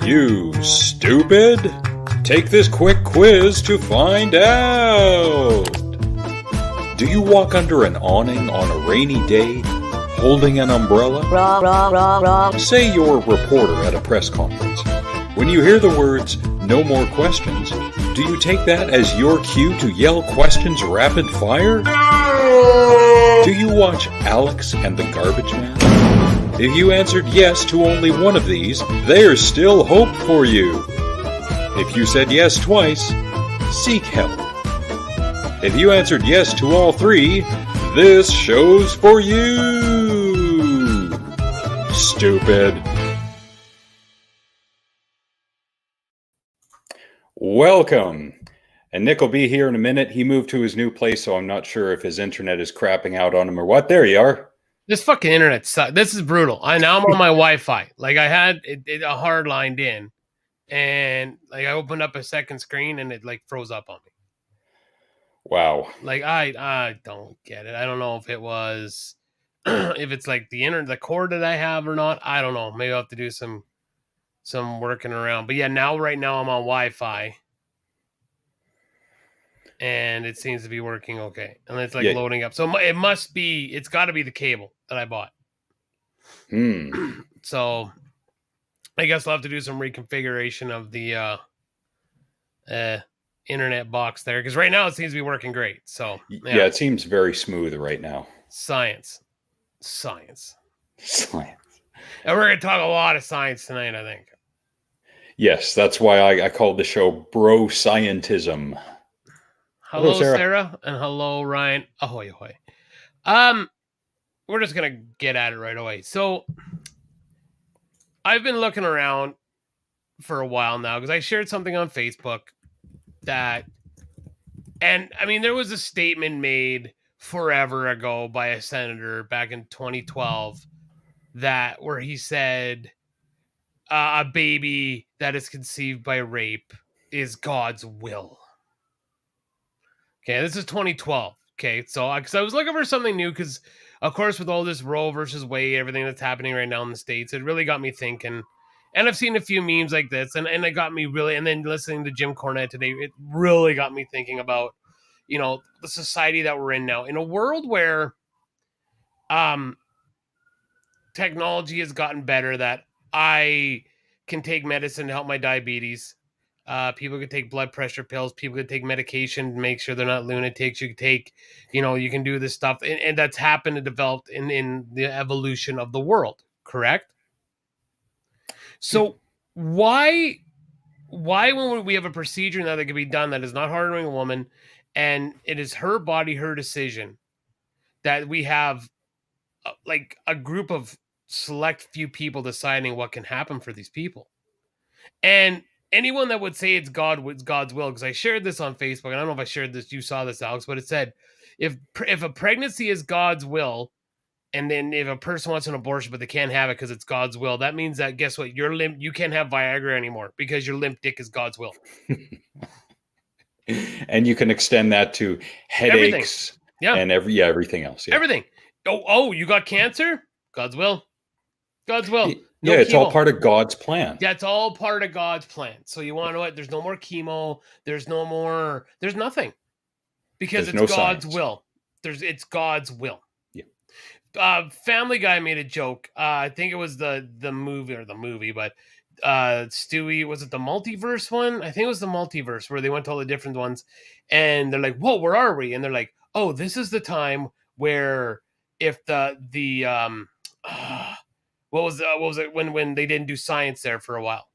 You stupid! Take this quick quiz to find out! Do you walk under an awning on a rainy day, holding an umbrella? Wrong. Say you're a reporter at a press conference. When you hear the words, "No more questions," do you take that as your cue to yell questions rapid fire? Do you watch Alex and the Garbage Man? If you answered yes to only one of these, there's still hope for you. If you said yes twice, seek help. If you answered yes to all three, this show's for you. Stupid. Welcome. And Nick will be here in a minute. He moved to his new place, so I'm not sure if his internet is crapping out on him or what. There you are. This fucking internet sucks. This is brutal. Now I'm on my Wi-Fi. Like I had it a hard lined in, and like I opened up a second screen and it like froze up on me. Wow. Like I don't get it. I don't know if it was if it's like the cord that I have or not. I don't know. Maybe I'll have to do some working around. But yeah, right now I'm on Wi-Fi. And it seems to be working okay. And it's like loading up. So it's got to be the cable that I bought. So I guess I'll have to do some reconfiguration of the internet box there. Because right now it seems to be working great. So yeah, it seems very smooth right now. Science. And we're going to talk a lot of science tonight, I think. Yes, that's why I called the show Bro Scientism. Hello, Sarah, and hello, Ryan. Ahoy, ahoy. We're just going to get at it right away. So, I've been looking around for a while now because I shared something on Facebook and I mean, there was a statement made forever ago by a senator back in 2012 where he said, a baby that is conceived by rape is God's will. Okay, this is 2012. Okay, so because I was looking for something new, because of course with all this Roe versus Wade, everything that's happening right now in the States, it really got me thinking. And I've seen a few memes like this, and it got me really. And then listening to Jim Cornette today, it really got me thinking about, the society that we're in now, in a world where, technology has gotten better. That I can take medicine to help my diabetes. People can take blood pressure pills. People can take medication to make sure they're not lunatics. You can take, you can do this stuff. And that's happened and developed in the evolution of the world, correct? So why when we have a procedure now that can be done that is not harming a woman and it is her body, her decision, that we have like a group of select few people deciding what can happen for these people? And anyone that would say it's God's will, because I shared this on Facebook, and I don't know if I shared this, you saw this, Alex, but it said, if a pregnancy is God's will, and then if a person wants an abortion but they can't have it because it's God's will, that means that, guess what, you can't have Viagra anymore because your limp dick is God's will. And you can extend that to headaches, and everything else. Yeah. Everything. Oh, you got cancer? God's will. God's will. No it's chemo. All part of God's plan. Yeah, it's all part of God's plan. So you want to know what? There's no more chemo. There's nothing. Because it's God's will. It's God's will. Yeah. Family Guy made a joke. I think it was the movie, but Stewie, was it the multiverse one? I think it was the multiverse where they went to all the different ones. And they're like, whoa, where are we? And they're like, oh, this is the time where if what was it when they didn't do science there for a while?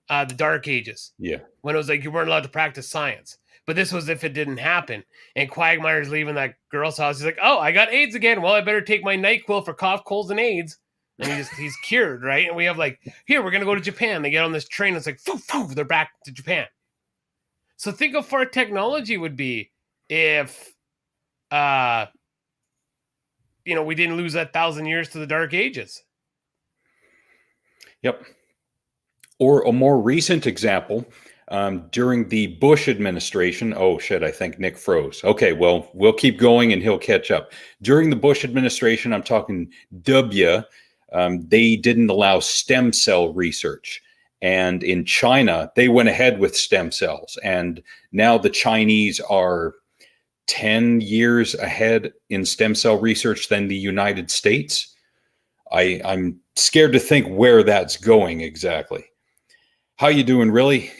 The Dark Ages. Yeah. When it was like you weren't allowed to practice science. But this was if it didn't happen. And Quagmire's leaving that girl's house. He's like, oh, I got AIDS again. Well, I better take my NyQuil for cough, colds, and AIDS. And he's cured, right? And we have like, here, we're going to go to Japan. They get on this train. It's like, they're back to Japan. So think how far technology would be if, we didn't lose that 1,000 years to the Dark Ages. Yep. Or a more recent example, during the Bush administration. Oh, shit, I think Nick froze. Okay, well, we'll keep going and he'll catch up. During the Bush administration, I'm talking they didn't allow stem cell research. And in China, they went ahead with stem cells. And now the Chinese are 10 years ahead in stem cell research than the United States. I'm scared to think where that's going exactly. How you doing, really?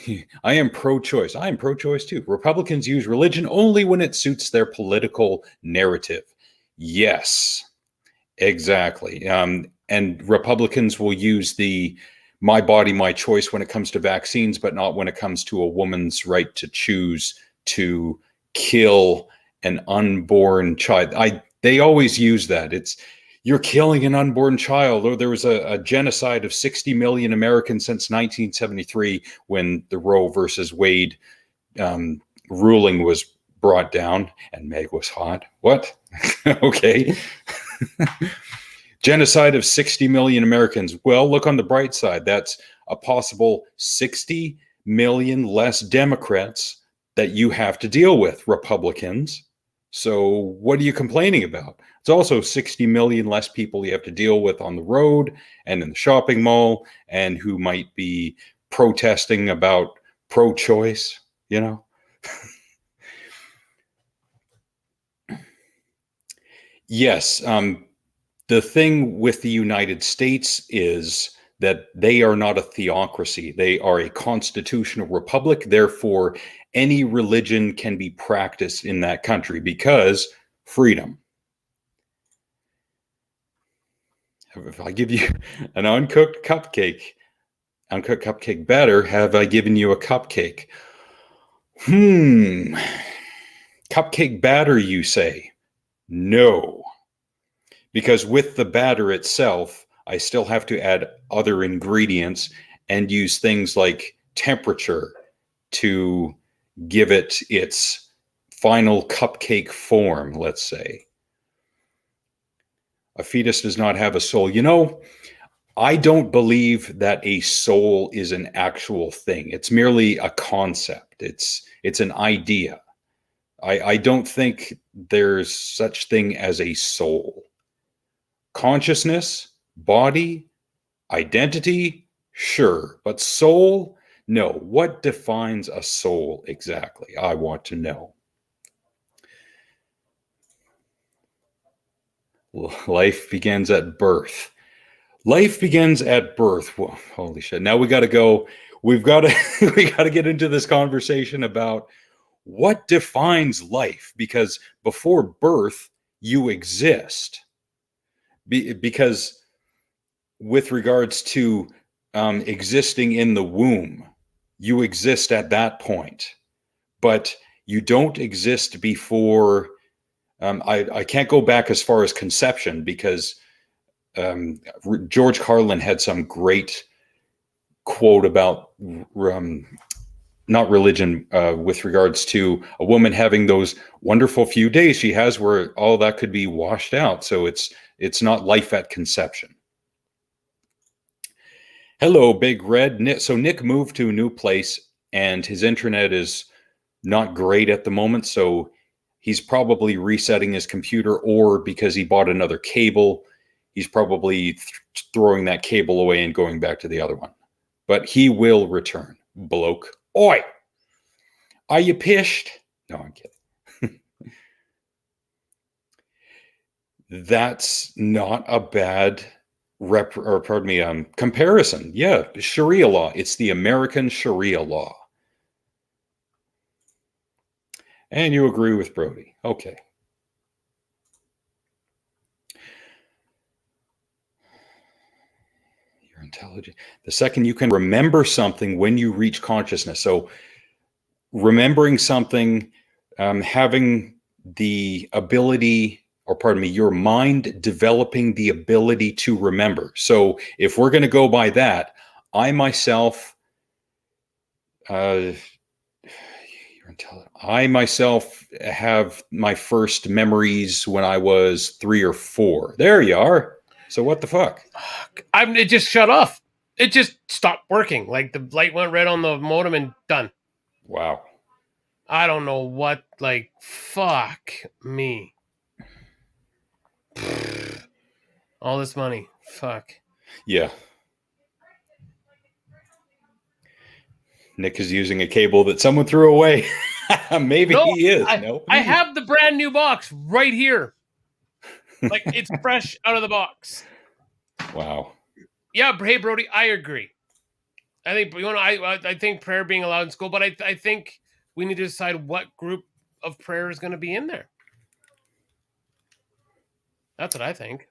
I am pro-choice. I am pro-choice too. Republicans use religion only when it suits their political narrative. Yes, exactly. And Republicans will use the my body, my choice when it comes to vaccines, but not when it comes to a woman's right to choose to kill an unborn child. They always use that. You're killing an unborn child, or there was a genocide of 60 million Americans since 1973 when the Roe versus Wade ruling was brought down, and Meg was hot. What? Okay. Genocide of 60 million Americans. Well, look on the bright side. That's a possible 60 million less Democrats that you have to deal with, Republicans. So what are you complaining about? It's also 60 million less people you have to deal with on the road and in the shopping mall, and who might be protesting about pro-choice, you know? Yes. The thing with the United States is that they are not a theocracy. They are a constitutional republic. Therefore, any religion can be practiced in that country because freedom. If I give you an uncooked cupcake batter, have I given you a cupcake? Cupcake batter, you say? No. Because with the batter itself, I still have to add other ingredients and use things like temperature to give it its final cupcake form, let's say. A fetus does not have a soul. You know, I don't believe that a soul is an actual thing. It's merely a concept. It's an idea. I don't think there's such thing as a soul. Consciousness, body, identity, sure. But soul, no. What defines a soul exactly? I want to know. Life begins at birth. Life begins at birth. Whoa, holy shit. Now we got to go. We got to get into this conversation about what defines life, because before birth, you exist. Because with regards to existing in the womb, you exist at that point, but you don't exist before. I can't go back as far as conception, because George Carlin had some great quote about not religion, with regards to a woman having those wonderful few days she has where all that could be washed out. So it's not life at conception. Hello, Big Red. So Nick moved to a new place and his internet is not great at the moment. So he's probably resetting his computer, or because he bought another cable, he's probably throwing that cable away and going back to the other one. But he will return. Bloke. Oi! Are you pissed? No, I'm kidding. That's not a bad comparison. Yeah, Sharia law. It's the American Sharia law. And you agree with Brody. Okay. You're intelligent. The second you can remember something when you reach consciousness. So remembering something, having the ability, or pardon me, your mind developing the ability to remember. So if we're going to go by that, I myself, have my first memories when I was 3 or 4. There you are. So what the fuck? It just shut off. It just stopped working. Like the light went red on the modem and done. Wow. I don't know what, like, fuck me. All this money. Fuck. Yeah. Nick is using a cable that someone threw away. Maybe he is. I have the brand new box right here. Like, it's fresh out of the box. Wow. Yeah, hey Brody, I agree. I think I think prayer being allowed in school, but I think we need to decide what group of prayer is going to be in there. That's what I think.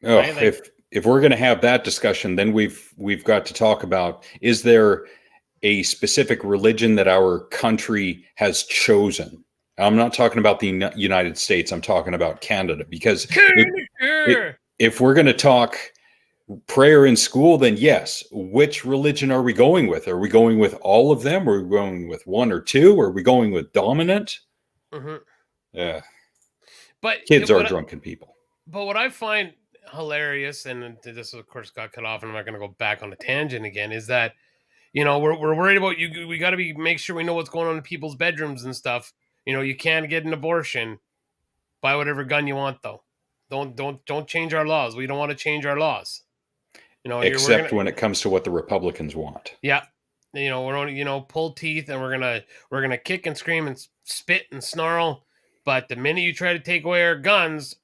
Oh, right? If we're going to have that discussion, then we've got to talk about, is there a specific religion that our country has chosen? I'm not talking about the United States. I'm talking about Canada, because if we're going to talk prayer in school, then yes, which religion are we going with? Are we going with all of them? Are we going with one or two? Are we going with dominant? Mm-hmm. Yeah. But kids are drunken people. But what I find hilarious, and this of course got cut off, and I'm not going to go back on a tangent again, is that, you know, we're worried about you. We got to make sure we know what's going on in people's bedrooms and stuff. You know, you can't get an abortion. Buy whatever gun you want, though. Don't change our laws. We don't want to change our laws. You know, except when it comes to what the Republicans want. Yeah, you know, we're only pull teeth, and we're gonna kick and scream and spit and snarl. But the minute you try to take away our guns,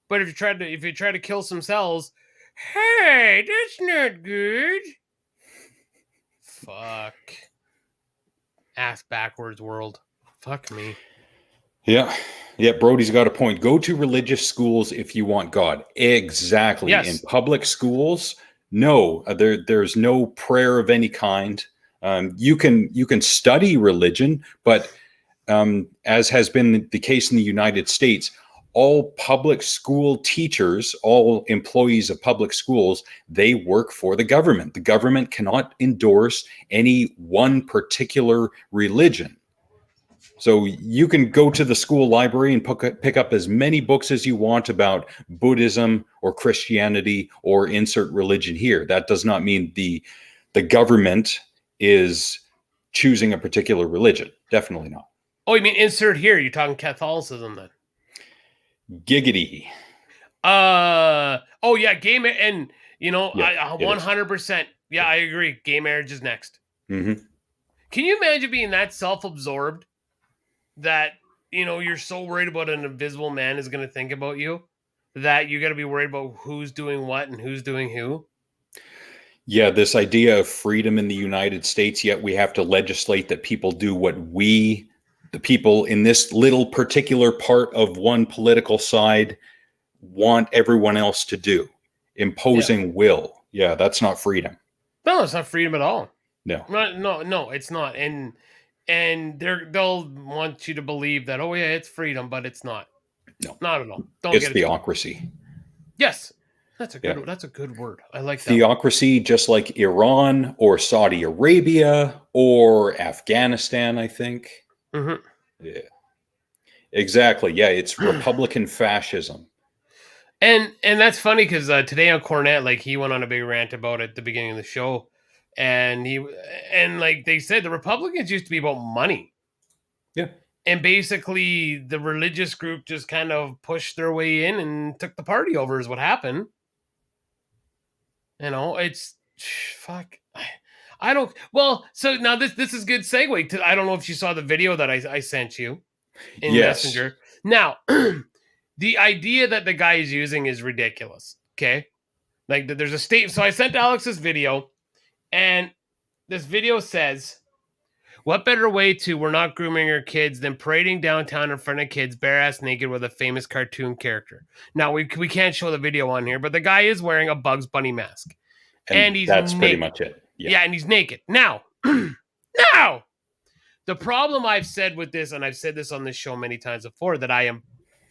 but if you try to kill some cells, hey, that's not good. Fuck. Ass backwards world. Fuck me. Yeah. Brody's got a point. Go to religious schools if you want God. Exactly. Yes. In public schools, no, there's no prayer of any kind. You can study religion, but as has been the case in the United States, all public school teachers, all employees of public schools, they work for the government. The government cannot endorse any one particular religion. So you can go to the school library and pick up as many books as you want about Buddhism or Christianity or insert religion here. That does not mean the government is choosing a particular religion. Definitely not. Oh, you mean insert here? You're talking Catholicism then? Giggity. Oh yeah, gay marriage, and I 100%. Yeah, I agree. Gay marriage is next. Mm-hmm. Can you imagine being that self-absorbed that you're so worried about an invisible man is going to think about you that you got to be worried about who's doing what and who's doing who? Yeah, this idea of freedom in the United States, yet we have to legislate that people do what the people in this little particular part of one political side want everyone else to do. Imposing will. Yeah, that's not freedom. No, it's not freedom at all. No, it's not. And they'll want you to believe that, oh yeah, it's freedom, but it's not. No, not at all. It's theocracy. Yes, that's a good word. I like that. Theocracy, just like Iran or Saudi Arabia or Afghanistan, I think. Mm-hmm. Yeah, exactly. Yeah, it's Republican fascism. And that's funny because today on Cornette, like, he went on a big rant about it at the beginning of the show. And like they said, the Republicans used to be about money. Yeah. And basically the religious group just kind of pushed their way in and took the party over is what happened. It's fuck. I don't. Well, so now this is good segue to, I don't know if you saw the video that I sent you in Messenger. Now, the idea that the guy is using is ridiculous. Okay. Like, there's a state. So I sent Alex this video. And this video says, what better way to we're not grooming our kids than parading downtown in front of kids bare ass naked with a famous cartoon character? Now, we can't show the video on here, but the guy is wearing a Bugs Bunny mask. And he's that's naked. Pretty much it. Yeah, and he's naked. Now, the problem I've said with this, and I've said this on this show many times before, that I am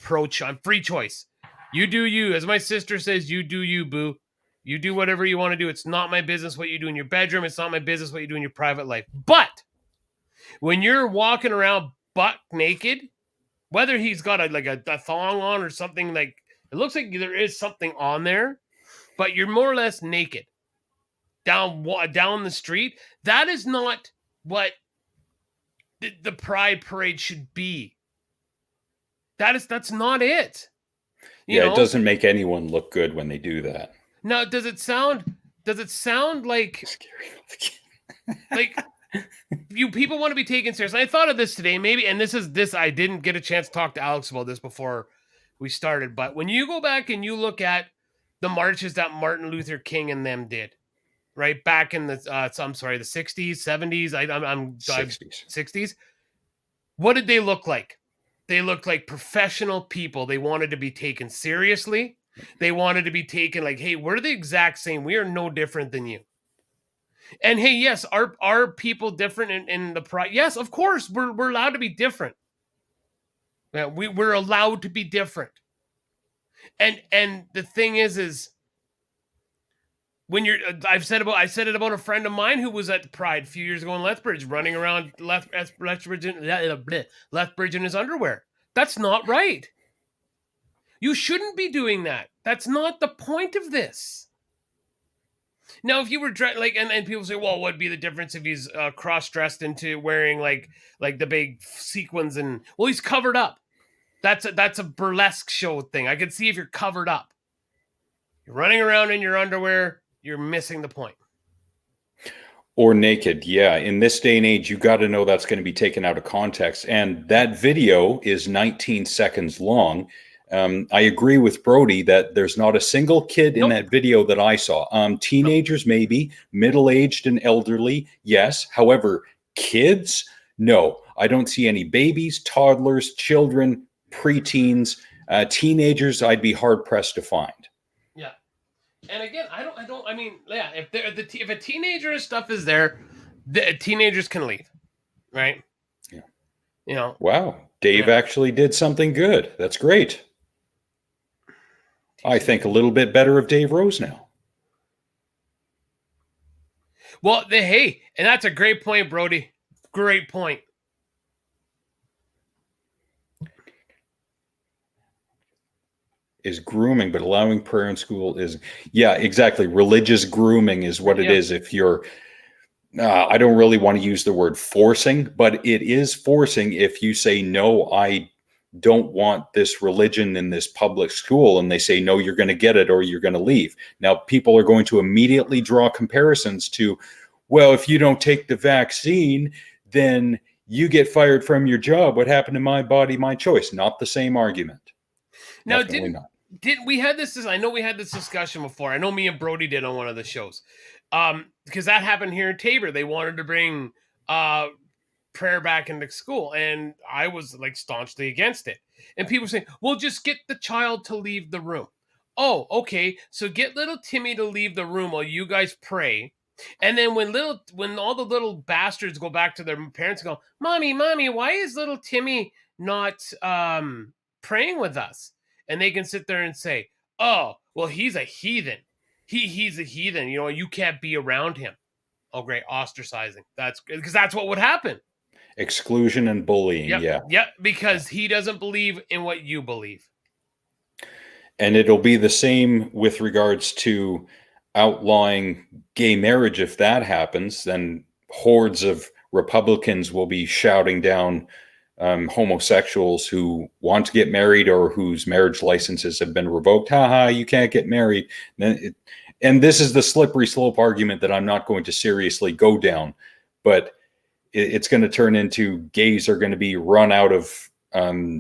I'm free choice. You do you. As my sister says, you do you, boo. You do whatever you want to do. It's not my business what you do in your bedroom. It's not my business what you do in your private life. But when you're walking around butt naked, whether he's got a thong on or something, like, it looks like there is something on there, but you're more or less naked down the street, that is not what the Pride Parade should be. That's not it. It doesn't make anyone look good when they do that. Now, does it sound sound like like you people want to be taken seriously? I thought of this today, maybe, and this I didn't get a chance to talk to Alex about this before we started, but when you go back and you look at the marches that Martin Luther King and them did, right back in the the 60s, 70s, I'm 60s. What did they look like? They looked like professional people. They wanted to be taken seriously. They wanted to be taken like, hey, we're the exact same. We are no different than you. And hey, yes, are people different in the pride? Yes, of course, we're allowed to be different. Yeah, we're allowed to be different. And the thing is when you're, I said it about a friend of mine who was at the Pride a few years ago in Lethbridge, running around Lethbridge in his underwear. That's not right. You shouldn't be doing that. That's not the point of this. Now, if you were and people say, well, what'd be the difference if he's cross-dressed into wearing like the big sequins and, well, he's covered up. That's a burlesque show thing. I can see if you're covered up. You're running around in your underwear, you're missing the point. Or naked. Yeah. In this day and age, you got to know that's going to be taken out of context. And that video is 19 seconds long. I agree with Brody that there's not a single kid in that video that I saw. Teenagers, maybe, middle-aged and elderly. Yes. However, kids, no, I don't see any babies, toddlers, children, preteens, teenagers. I'd be hard pressed to find. Yeah. And again, I mean, yeah, if a teenager and stuff is there, the teenagers can leave. Right. Yeah. You know, wow. Dave actually did something good. That's great. I think a little bit better of Dave Rose now. Well, and that's a great point, Brody. Great point. Is grooming, but allowing prayer in school is, yeah, exactly. Religious grooming is what it is. If you're, I don't really want to use the word forcing, but it is forcing if you say, no, I don't want this religion in this public school, and they say, no, you're going to get it or you're going to leave. Now, people are going to immediately draw comparisons to, well, if you don't take the vaccine, then you get fired from your job. What happened to my body, my choice? Not the same argument. Now, we had this, I know we had this discussion before. I know me and Brody did on one of the shows. Because that happened here in Tabor. They wanted to bring prayer back into school, and I was like staunchly against it. And people saying, well, just get the child to leave the room. Oh, okay. So get little Timmy to leave the room while you guys pray. And then when all the little bastards go back to their parents and go, mommy, why is little Timmy not praying with us? And they can sit there and say, oh, well, he's a heathen. He's a heathen. You know, you can't be around him. Oh, great. Ostracizing. That's because that's what would happen. Exclusion and bullying. Yep. Yeah. Because he doesn't believe in what you believe. And it'll be the same with regards to outlawing gay marriage. If that happens, then hordes of Republicans will be shouting down homosexuals who want to get married or whose marriage licenses have been revoked. You can't get married. And this is the slippery slope argument that I'm not going to seriously go down, but it's going to turn into gays are going to be run out of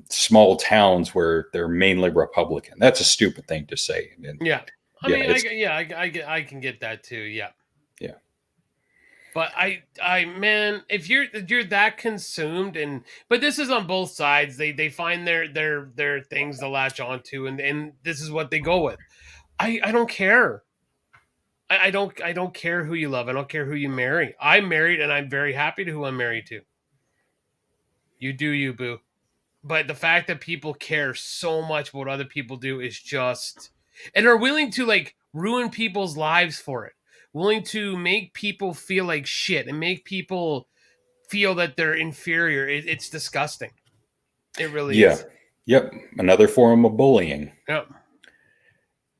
small towns where they're mainly Republican. That's a stupid thing to say. And, I can get that too. Yeah. Yeah. But man, if you're that consumed, but this is on both sides. They find their things to latch onto, and this is what they go with. I don't care. I don't care who you love. I don't care who you marry. I'm married, and I'm very happy to who I'm married to. You do you, boo. But the fact that people care so much what other people do is just, and are willing to like ruin people's lives for it. Willing to make people feel like shit and make people feel that they're inferior. It's disgusting. It really is. Yep. Another form of bullying. Yep.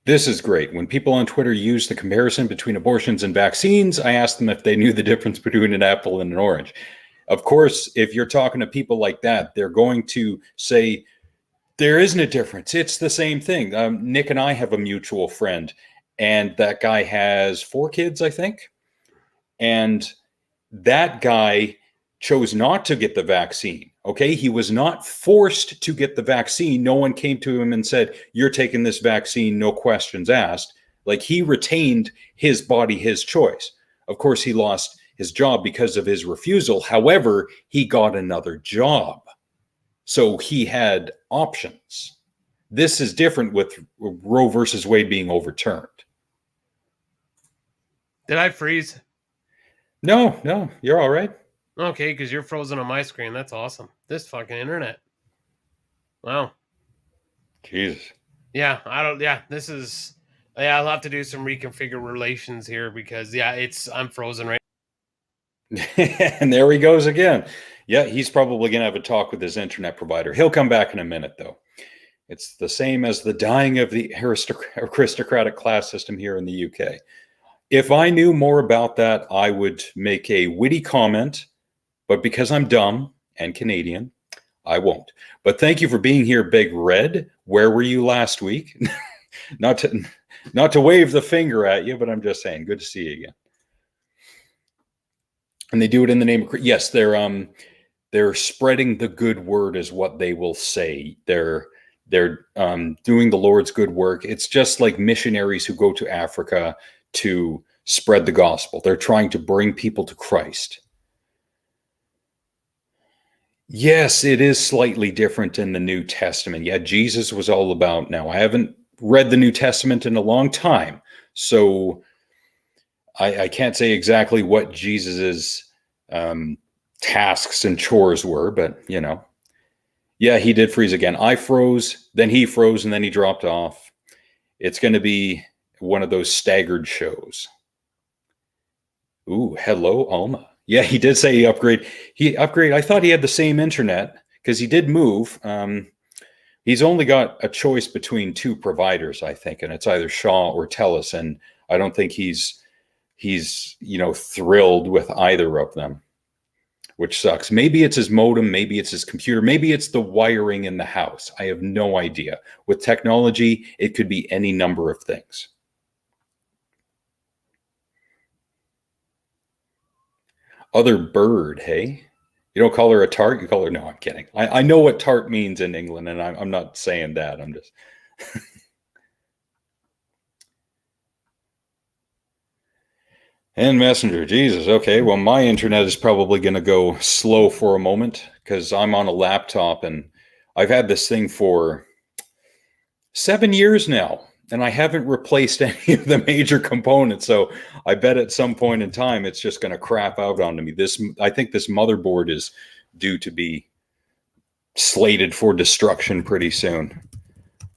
This is great. When people on Twitter use the comparison between abortions and vaccines, I asked them if they knew the difference between an apple and an orange. Of course, if you're talking to people like that, they're going to say, there isn't a difference. It's the same thing. Nick and I have a mutual friend, and that guy has 4 kids, I think. And that guy chose not to get the vaccine. Okay, he was not forced to get the vaccine. No one came to him and said, "You're taking this vaccine, no questions asked." Like, he retained his body, his choice. Of course, he lost his job because of his refusal. However, he got another job. So he had options. This is different with Roe versus Wade being overturned. Did I freeze? No, you're all right. Okay, because you're frozen on my screen. That's awesome. This fucking internet. Wow. Jesus. Yeah, this is... Yeah, I'll have to do some reconfigure relations here because, I'm frozen right now. And there he goes again. Yeah, he's probably going to have a talk with his internet provider. He'll come back in a minute, though. It's the same as the dying of the aristocratic class system here in the UK. If I knew more about that, I would make a witty comment, but because I'm dumb and Canadian, I won't. But thank you for being here, Big Red. Where were you last week? Not to wave the finger at you, but I'm just saying, good to see you again. And they do it in the name of... Yes, they're spreading the good word is what they will say. They're doing the Lord's good work. It's just like missionaries who go to Africa to spread the gospel. They're trying to bring people to Christ. Yes, it is slightly different in the New Testament. Yeah, Jesus was all about... Now, I haven't read the New Testament in a long time, so I can't say exactly what Jesus's tasks and chores were, but, you know. Yeah, he did freeze again. I froze, then he froze, and then he dropped off. It's going to be one of those staggered shows. Ooh, hello, Alma. Yeah, he did say he upgraded. I thought he had the same internet because he did move. He's only got a choice between 2 providers, I think, and it's either Shaw or TELUS, and I don't think he's thrilled with either of them, which sucks. Maybe it's his modem, maybe it's his computer, maybe it's the wiring in the house. I have no idea. With technology, it could be any number of things. Other bird, hey? You don't call her a tart, you call her... No, I'm kidding. I know what tart means in England, and I'm not saying that. I'm just... And Messenger, Jesus. Okay, well, my internet is probably going to go slow for a moment because I'm on a laptop, and I've had this thing for 7 years now, and I haven't replaced any of the major components. So I bet at some point in time, it's just going to crap out onto me. I think this motherboard is due to be slated for destruction pretty soon.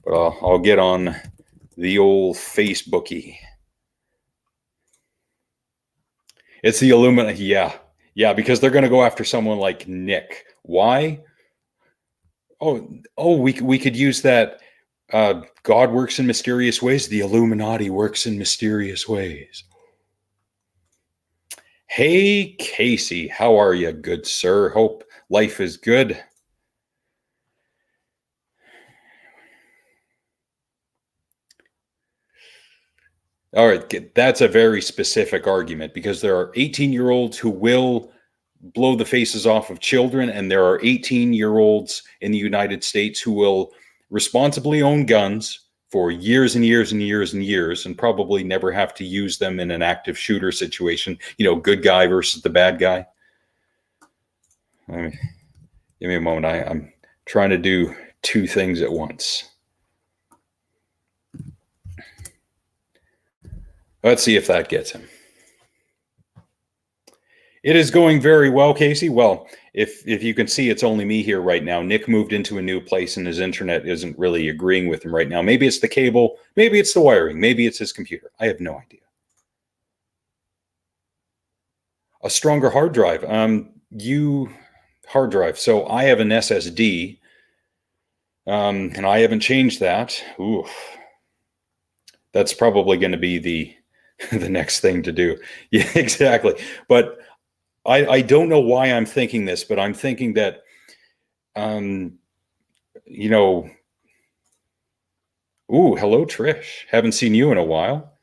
But I'll get on the old Facebooky. It's the Illuminati. Yeah, because they're going to go after someone like Nick. Why? Oh, we could use that. God works in mysterious ways. The Illuminati works in mysterious ways. Hey, Casey, how are you, good sir? Hope life is good. All right, that's a very specific argument because there are 18-year-olds who will blow the faces off of children, and there are 18-year-olds in the United States who will responsibly own guns for years and years and years and years and probably never have to use them in an active shooter situation. Good guy versus the bad guy. Give me a moment. I'm trying to do 2 things at once. Let's see if that gets him. It is going very well, Casey. Well, if you can see, it's only me here right now. Nick moved into a new place and his internet isn't really agreeing with him right now. Maybe it's the cable, maybe it's the wiring, maybe it's his computer. I have no idea. A stronger hard drive. Hard drive. So I have an SSD, and I haven't changed that. Oof. That's probably going to be the next thing to do. Yeah, exactly. But I don't know why I'm thinking this, but I'm thinking that, ooh, hello, Trish. Haven't seen you in a while.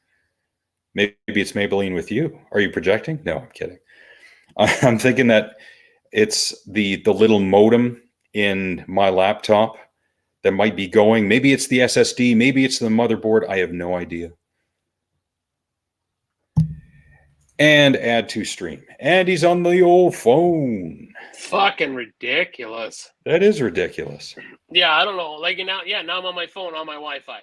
Maybe it's Maybelline with you. Are you projecting? No, I'm kidding. I'm thinking that it's the little modem in my laptop that might be going. Maybe it's the SSD. Maybe it's the motherboard. I have no idea. And add to stream. And he's on the old phone. Fucking ridiculous. That is ridiculous. Yeah, I don't know. Like now I'm on my phone on my Wi-Fi.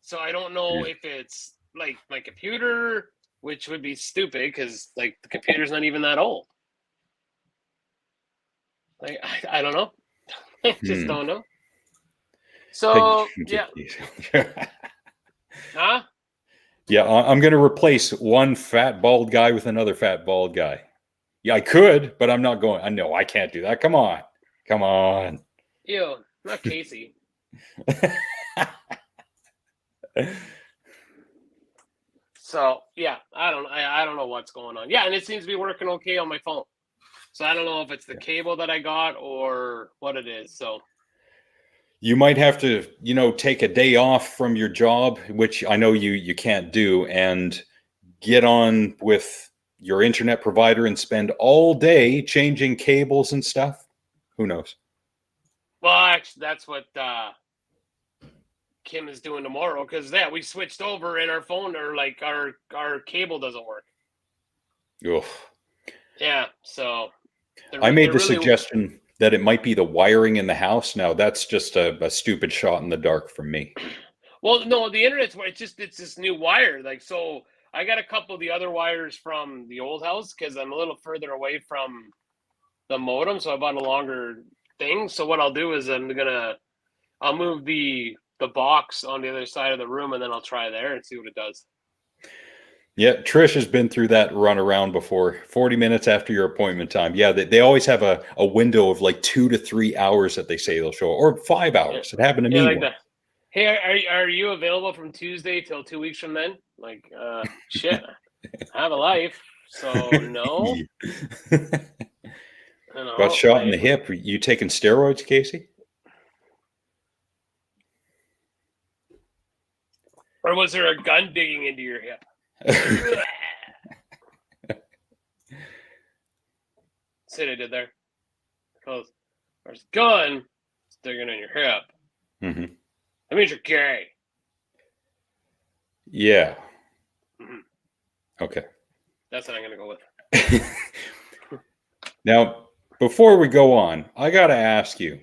So I don't know if it's like my computer, which would be stupid because like the computer's not even that old. Like I don't know. I just don't know. So yeah. Huh? Yeah, I'm going to replace one fat bald guy with another fat bald guy. Yeah, I could, but I'm not going. I know I can't do that. Come on. Ew, not Casey. So yeah, I don't know what's going on. Yeah, and it seems to be working okay on my phone. So I don't know if it's the cable that I got or what it is. So you might have to, take a day off from your job, which I know you can't do, and get on with your internet provider and spend all day changing cables and stuff. Who knows? Well, actually, that's what Kim is doing tomorrow because we switched over and our phone or like our cable doesn't work. Oof. Yeah, so I made the suggestion that it might be the wiring in the house. Now that's just a stupid shot in the dark from me. Well, no, the internet's it's this new wire. Like, so I got a couple of the other wires from the old house because I'm a little further away from the modem, so I bought a longer thing. So what I'll do is I'll move the box on the other side of the room and then I'll try there and see what it does. Yeah, Trish has been through that run around before. 40 minutes after your appointment time. Yeah, they always have a window of like 2 to 3 hours that they say they'll show, or 5 hours. It happened to me like once. Hey, are you available from Tuesday till 2 weeks from then? Like, shit, I have a life, so no. Got shot in the hip. You taking steroids, Casey? Or was there a gun digging into your hip? See what I did there? Because there's a gun digging in your hip. Mm-hmm. That means you're gay. Yeah. Mm-hmm. Okay. That's what I'm going to go with. Now, before we go on, I got to ask you,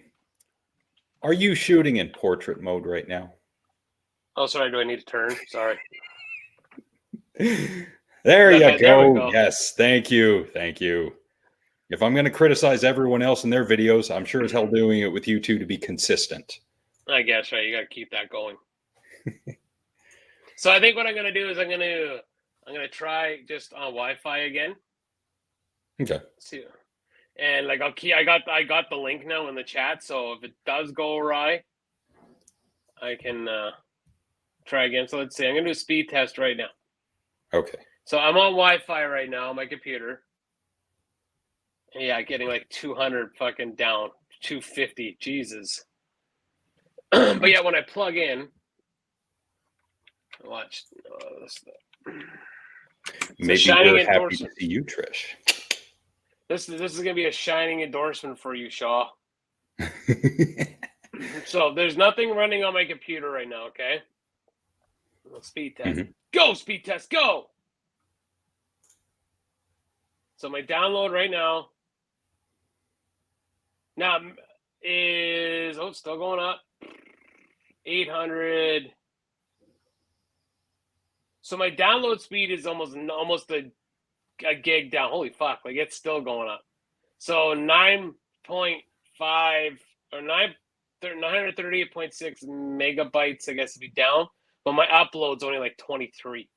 are you shooting in portrait mode right now? Oh, sorry. Do I need to turn? Sorry. There you go. There we go. Yes. Thank you. If I'm going to criticize everyone else in their videos, I'm sure as hell doing it with you two to be consistent. I guess, right. You got to keep that going. So I think what I'm going to do is I'm going to try just on Wi-Fi again. Okay. See, and like I got the link now in the chat, so if it does go awry, I can try again. So let's see. I'm going to do a speed test right now. Okay. So I'm on Wi-Fi right now on my computer. Yeah, getting like 200 fucking down, 250. Jesus. But yeah, when I plug in, watch. Maybe we're happy to see you, Trish. This is gonna be a shining endorsement for you, Shaw. So there's nothing running on my computer right now. Okay. Speed test. Mm-hmm. Go speed test. Go. So my download right now is it's still going up. 800. So my download speed is almost a gig down. Holy fuck! Like it's still going up. So 9.5 or 938.6 megabytes. I guess to be down, but my upload's only like 23.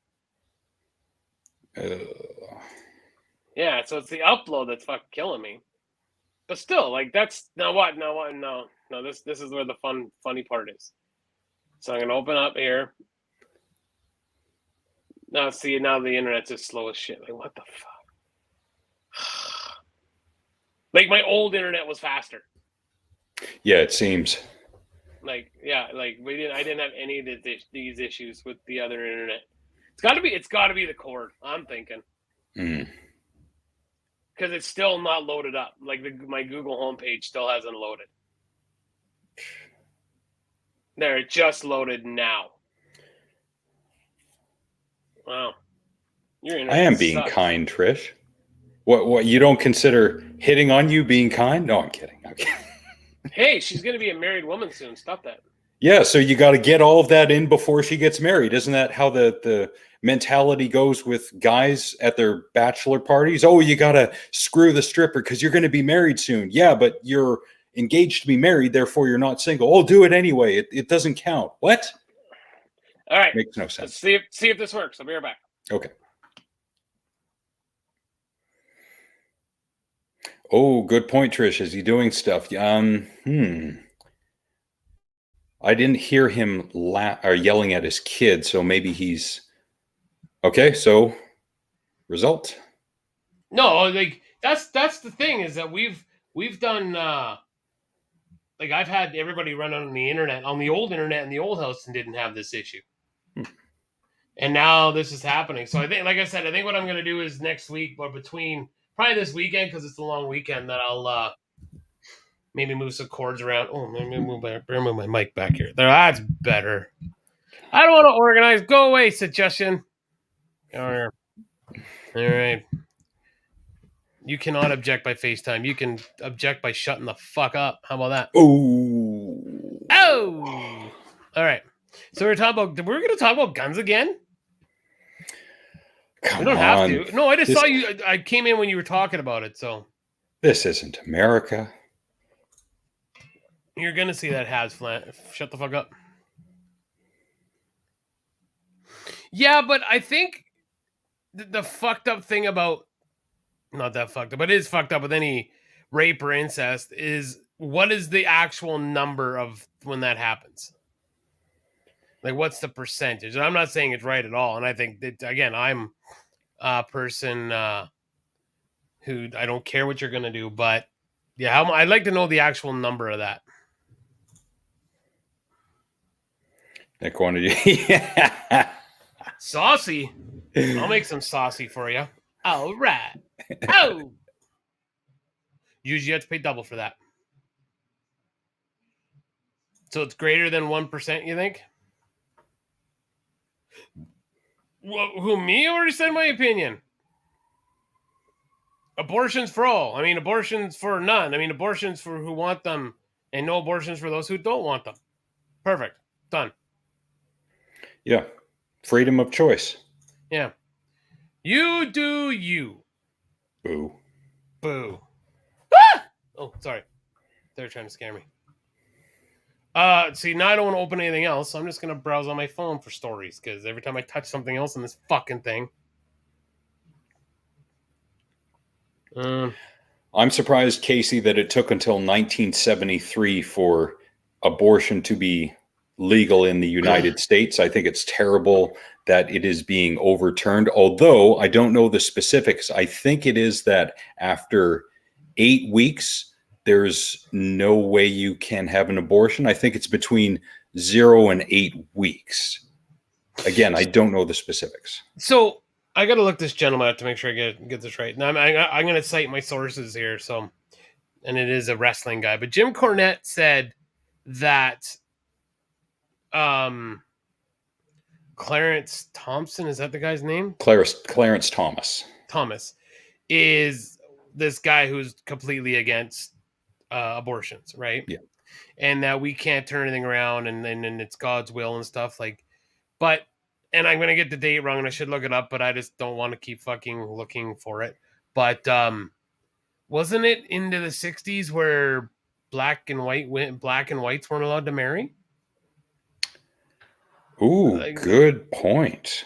Yeah, so it's the upload that's fucking killing me. But still, like that's no. This is where the funny part is. So I'm gonna open up here. Now see, now the internet's just slow as shit. Like what the fuck? Like my old internet was faster. Yeah, it seems. Like yeah, like I didn't have any of these issues with the other internet. It's got to be the cord. I'm thinking. Because it's still not loaded up. Like my Google homepage still hasn't loaded. There, it just loaded now. Wow. I am being kind, Trish. What? You don't consider hitting on you being kind? No, I'm kidding. Hey, she's going to be a married woman soon. Stop that. Yeah, so you got to get all of that in before she gets married. Isn't that how the mentality goes with guys at their bachelor parties? Oh, you got to screw the stripper because you're going to be married soon. Yeah, but you're engaged to be married, therefore you're not single. Oh, do it anyway. It doesn't count. What? All right. Makes no sense. Let's see if this works. I'll be right back. Okay. Oh, good point, Trish. Is he doing stuff? I didn't hear him or yelling at his kid, so maybe he's okay. So, result? No, like that's the thing is that we've done like I've had everybody run on the internet, on the old internet in the old house, and didn't have this issue. And now this is happening. So I think, like I said, I think what I'm going to do is next week, or between probably this weekend, because it's a long weekend, that I'll maybe move some cords around. Oh, maybe move my mic back here. There, that's better. I don't want to organize. Go away, suggestion. All right. You cannot object by FaceTime. You can object by shutting the fuck up. How about that? Oh. All right. So we're going to talk about guns again. Come we don't on. have to. No, I just saw you. I came in when you were talking about it. So this isn't America. You're gonna see that Hasflat. Shut the fuck up. Yeah, but I think the fucked up thing about, not that fucked up, but it is fucked up with any rape or incest, is what is the actual number of when that happens? Like, what's the percentage? And I'm not saying it's right at all. And I think that, again, I'm a person who I don't care what you're going to do. But, yeah, I'd like to know the actual number of that. That quantity. Yeah. Saucy. I'll make some saucy for you. All right. Oh. Usually you have to pay double for that. So it's greater than 1%, you think? Well, who, me? I already said my opinion. Abortions for all. I mean, abortions for none. I mean, abortions for who want them, and no abortions for those who don't want them. Perfect. Done. Yeah. Freedom of choice. Yeah. You do you. Boo. Boo. Ah! Oh, sorry. They're trying to scare me. See, now I don't want to open anything else, so I'm just going to browse on my phone for stories, because every time I touch something else in this fucking thing. I'm surprised, Casey, that it took until 1973 for abortion to be legal in the United States. I think it's terrible that it is being overturned, although I don't know the specifics. I think it is that after 8 weeks, there's no way you can have an abortion. I think it's between 0 and 8 weeks. Again, I don't know the specifics. So I got to look this gentleman up to make sure I get this right. Now I'm going to cite my sources here. So, and it is a wrestling guy, but Jim Cornette said that Clarence Thompson, is that the guy's name? Clarence Thomas. Thomas is this guy who's completely against abortions, right? Yeah. And that we can't turn anything around, and it's God's will and stuff, like. But, and I'm gonna get the date wrong, and I should look it up, but I just don't want to keep fucking looking for it. But wasn't it into the 60s where black and whites weren't allowed to marry? Ooh, good point.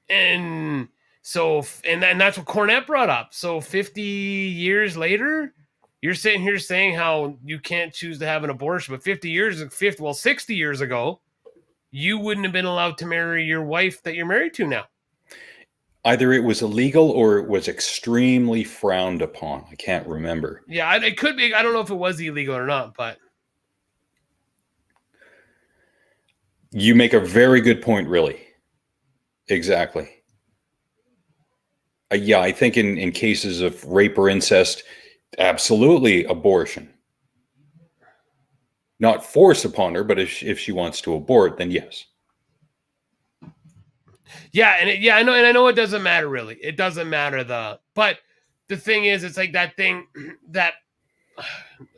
And so, and that's what Cornette brought up. So 50 years later, you're sitting here saying how you can't choose to have an abortion, but 60 years ago, you wouldn't have been allowed to marry your wife that you're married to now. Either it was illegal or it was extremely frowned upon. I can't remember. Yeah, it could be. I don't know if it was illegal or not, but. You make a very good point, really. Exactly. Yeah, I think in cases of rape or incest, absolutely abortion. Not force upon her, but if she wants to abort, then yes. Yeah, I know, and I know it doesn't matter really. It doesn't matter but the thing is, it's like that thing that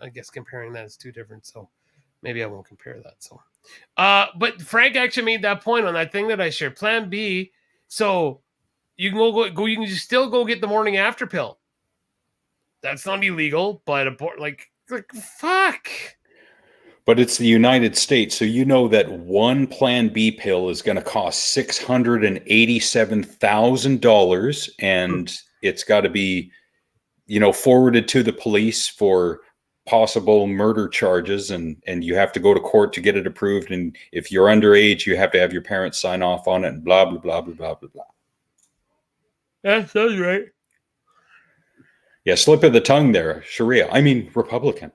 I guess comparing that is too different. So maybe I won't compare that. So, but Frank actually made that point on that thing that I shared. Plan B. So you can go. You can still go get the morning after pill. That's not illegal, but like fuck. But it's the United States, so you know that one Plan B pill is going to cost $687,000, and it's got to be, forwarded to the police for possible murder charges, and you have to go to court to get it approved. And if you're underage, you have to have your parents sign off on it, and blah blah blah blah blah blah blah. That sounds right. Yeah, slip of the tongue there, Sharia. I mean, Republican.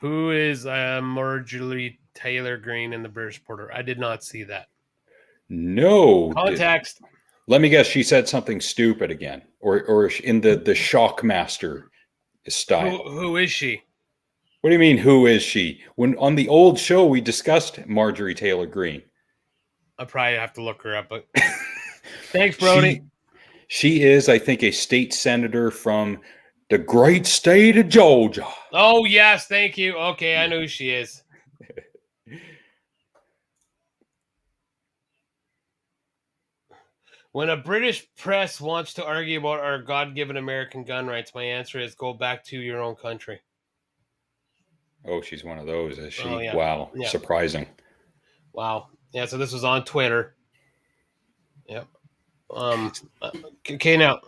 Who is Marjorie Taylor Greene in the British Porter? I did not see that. No context. Let me guess. She said something stupid again, or in the Shockmaster style. Who is she? What do you mean? Who is she? When on the old show we discussed Marjorie Taylor Greene. I probably have to look her up, but thanks, Brody. She is, I think, a state senator from the great state of Georgia. Oh, yes. Thank you. Okay. I know who she is. When a British press wants to argue about our God-given American gun rights, my answer is go back to your own country. Oh, she's one of those, is she? Oh, yeah. Wow. Yeah. Surprising. Wow. Yeah, so this was on Twitter. Yep. Okay, now.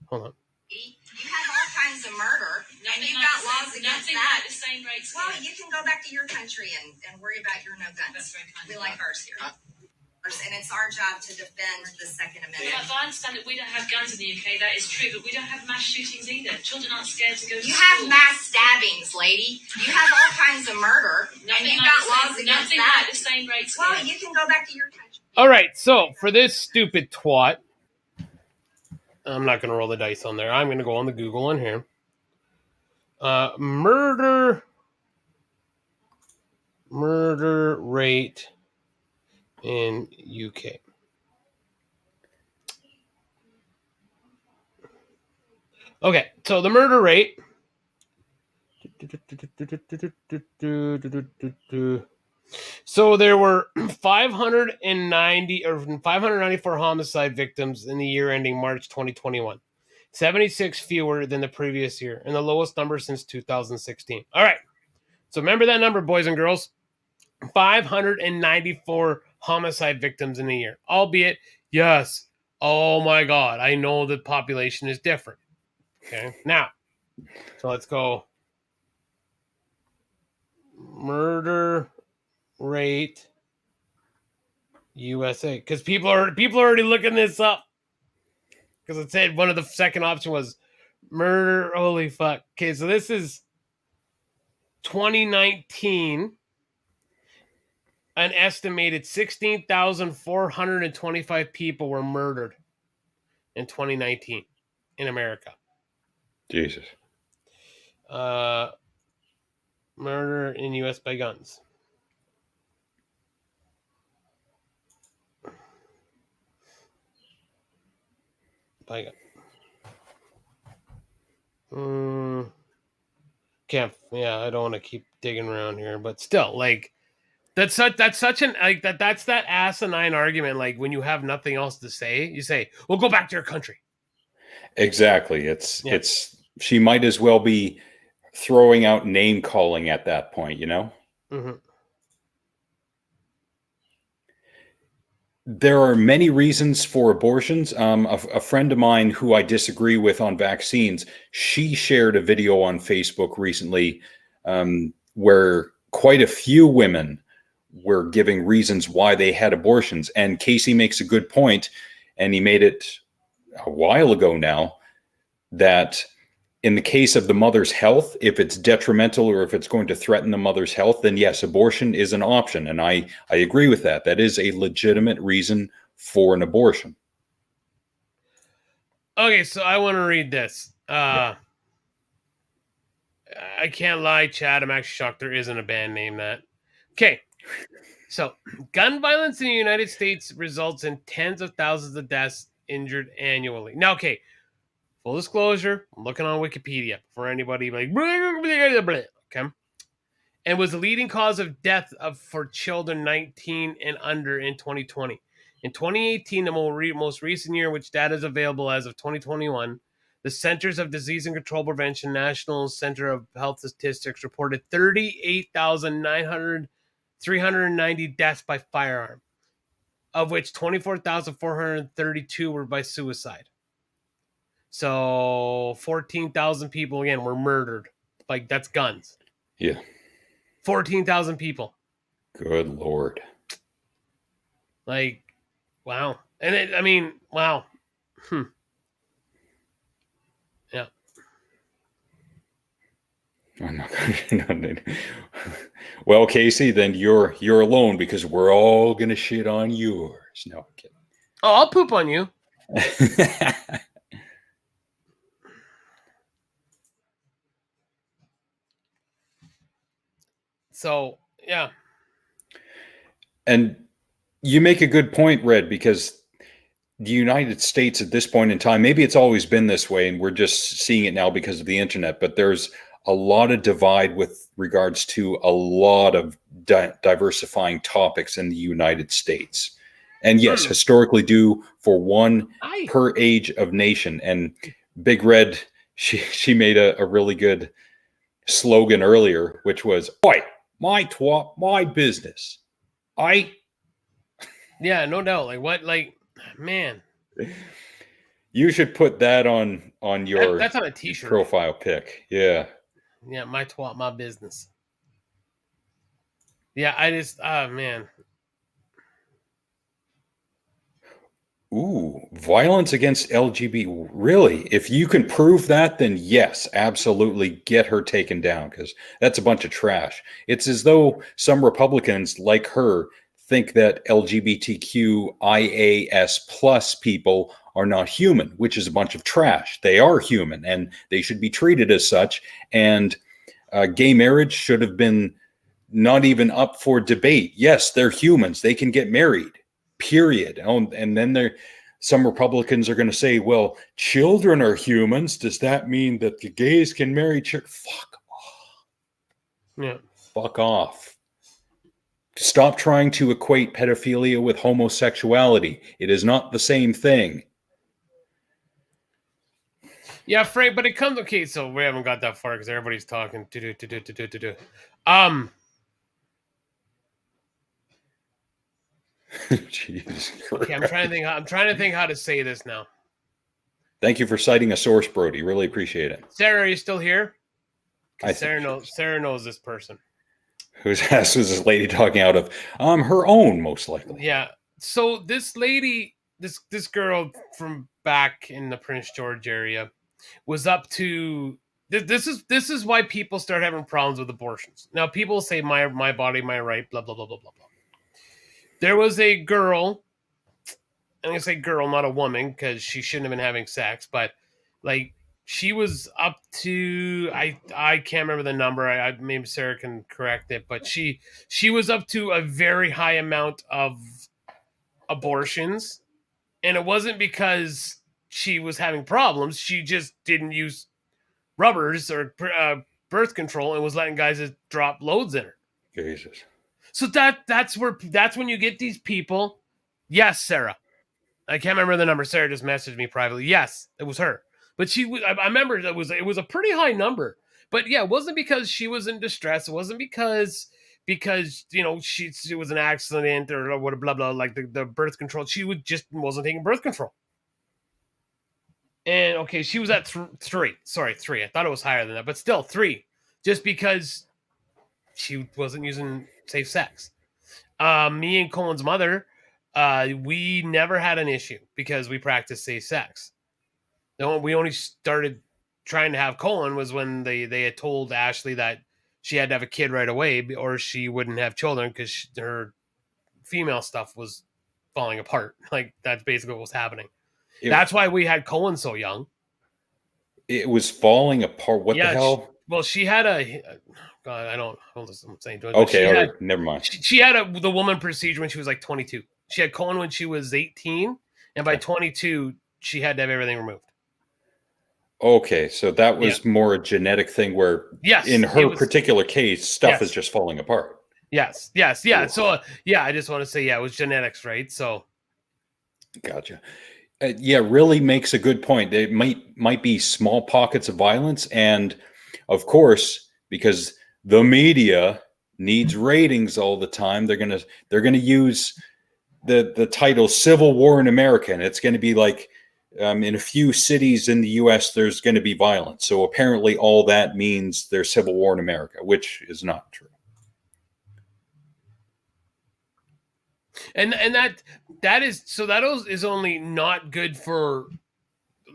Hold on. You have all kinds of murder, and you've got laws against that. The same rates. Well, you can go back to your country and worry about your no guns. We like ours here. And it's our job to defend the Second Amendment. Well, if I understand that we don't have guns in the UK, that is true, but we don't have mass shootings either. Children aren't scared to go to school. You have mass stabbings, lady. You have all kinds of murder, and you've got laws against that. Like the same rates. Well, you can go back to your country. All right, so for this stupid twat, I'm not going to roll the dice on there. I'm going to go on the Google one here. Murder rate in UK. Okay, so the murder rate. So there were 594 homicide victims in the year ending March 2021. 76 fewer than the previous year, and the lowest number since 2016. All right. So remember that number, boys and girls. 594 homicide victims in a year. Albeit, yes, oh my God, I know the population is different. Okay. Now, so let's go. Murder rate USA, because people are already looking this up, because it said one of the second option was murder. Holy fuck. Okay, so this is 2019. An estimated 16,425 people were murdered in 2019 in America. Jesus. Murder in U.S. by guns. By gun. Can't. Yeah, I don't want to keep digging around here, but still, like, that's such an like that's that asinine argument. Like, when you have nothing else to say, you say, "Well, go back to your country." Exactly. It's she might as well be throwing out name calling at that point, you know? Mm-hmm. There are many reasons for abortions. A friend of mine who I disagree with on vaccines, she shared a video on Facebook recently where quite a few women were giving reasons why they had abortions. And Casey makes a good point, and he made it a while ago now, that in the case of the mother's health, if it's detrimental or if it's going to threaten the mother's health, then yes, abortion is an option. And I agree with that. That is a legitimate reason for an abortion. Okay, so I want to read this. I can't lie, Chad. I'm actually shocked there isn't a band name that. Okay. So, gun violence in the United States results in tens of thousands of deaths injured annually. Now, okay, full disclosure, I'm looking on Wikipedia for anybody like, okay, and was the leading cause of death for children 19 and under in 2020. In 2018, the most recent year, which data is available as of 2021, the Centers of Disease and Control Prevention National Center of Health Statistics reported 38,390 deaths by firearm, of which 24,432 were by suicide. So 14,000 people, again, were murdered. Like, that's guns. Yeah. 14,000 people. Good Lord. Like, wow. And wow. Yeah. I'm not gonna. Well, Casey, then you're alone because we're all gonna shit on yours. No, I'm kidding. Oh, I'll poop on you. So, yeah. And you make a good point, Red, because the United States at this point in time, maybe it's always been this way and we're just seeing it now because of the internet, but there's a lot of divide with regards to a lot of diversifying topics in the United States. And yes, historically due for one per age of nation. And Big Red, she made a really good slogan earlier, which was, "Oi, my twat, my business." Yeah, no doubt. Like, what? Like, man. You should put that on your that's on a t-shirt profile pic. Yeah. Yeah, my twat, my business. Yeah, I just, man. Ooh, violence against LGBT. Really? If you can prove that, then yes, absolutely get her taken down because that's a bunch of trash. It's as though some Republicans like her think that LGBTQIAS plus people are not human, which is a bunch of trash. They are human and they should be treated as such. And gay marriage should have been not even up for debate. Yes, they're humans. They can get married. Period. And then some Republicans are going to say, well, children are humans. Does that mean that the gays can marry children? Fuck off. Yeah. Fuck off. Stop trying to equate pedophilia with homosexuality. It is not the same thing. Yeah, Frank, but it comes, okay, so we haven't got that far because everybody's talking. Jesus Christ. Okay, I'm trying to think how to say this now. Thank you for citing a source, Brody. Really appreciate it. Sarah, are you still here? Sarah knows this person. Whose ass was this lady talking out of? Her own, most likely. Yeah. So this lady, this girl from back in the Prince George area, was up to this is why people start having problems with abortions. Now people say my body, my right, blah blah blah blah blah blah. There was a girl, I'm gonna say girl, not a woman, because she shouldn't have been having sex, but like she was up to I can't remember the number. I maybe Sarah can correct it, but she was up to a very high amount of abortions, and it wasn't because she was having problems. She just didn't use rubbers or birth control and was letting guys just drop loads in her. Jesus. So that's when you get these people. Yes, Sarah. I can't remember the number. Sarah just messaged me privately. Yes, it was her. But I remember it was a pretty high number. But yeah, it wasn't because she was in distress. It wasn't because she was an accident or what, blah blah, like the birth control. She wasn't taking birth control. And okay, she was at 3. Sorry, 3. I thought it was higher than that, but still 3. Just because she wasn't using safe sex. Me and Colin's mother, we never had an issue because we practiced safe sex. No, we only started trying to have Colin was when they had told Ashley that she had to have a kid right away or she wouldn't have children because her female stuff was falling apart. Like, that's basically what was happening. That's why we had Colin so young. It was falling apart. What the hell? She had a... God, I don't listen. I'm saying. Okay, all right, never mind. She had the woman procedure when she was like 22. She had Colin when she was 18, and by 22, she had to have everything removed. Okay, so that was more a genetic thing where, in her particular case, stuff is just falling apart. Yes. Ooh. So, I just want to say, it was genetics, right? So, gotcha. Really makes a good point. It might be small pockets of violence, and of course, because the media needs ratings all the time, they're gonna use the title "Civil War in America," and it's going to be like in a few cities in the U.S. there's going to be violence. So apparently, all that means there's civil war in America, which is not true. And that is only not good for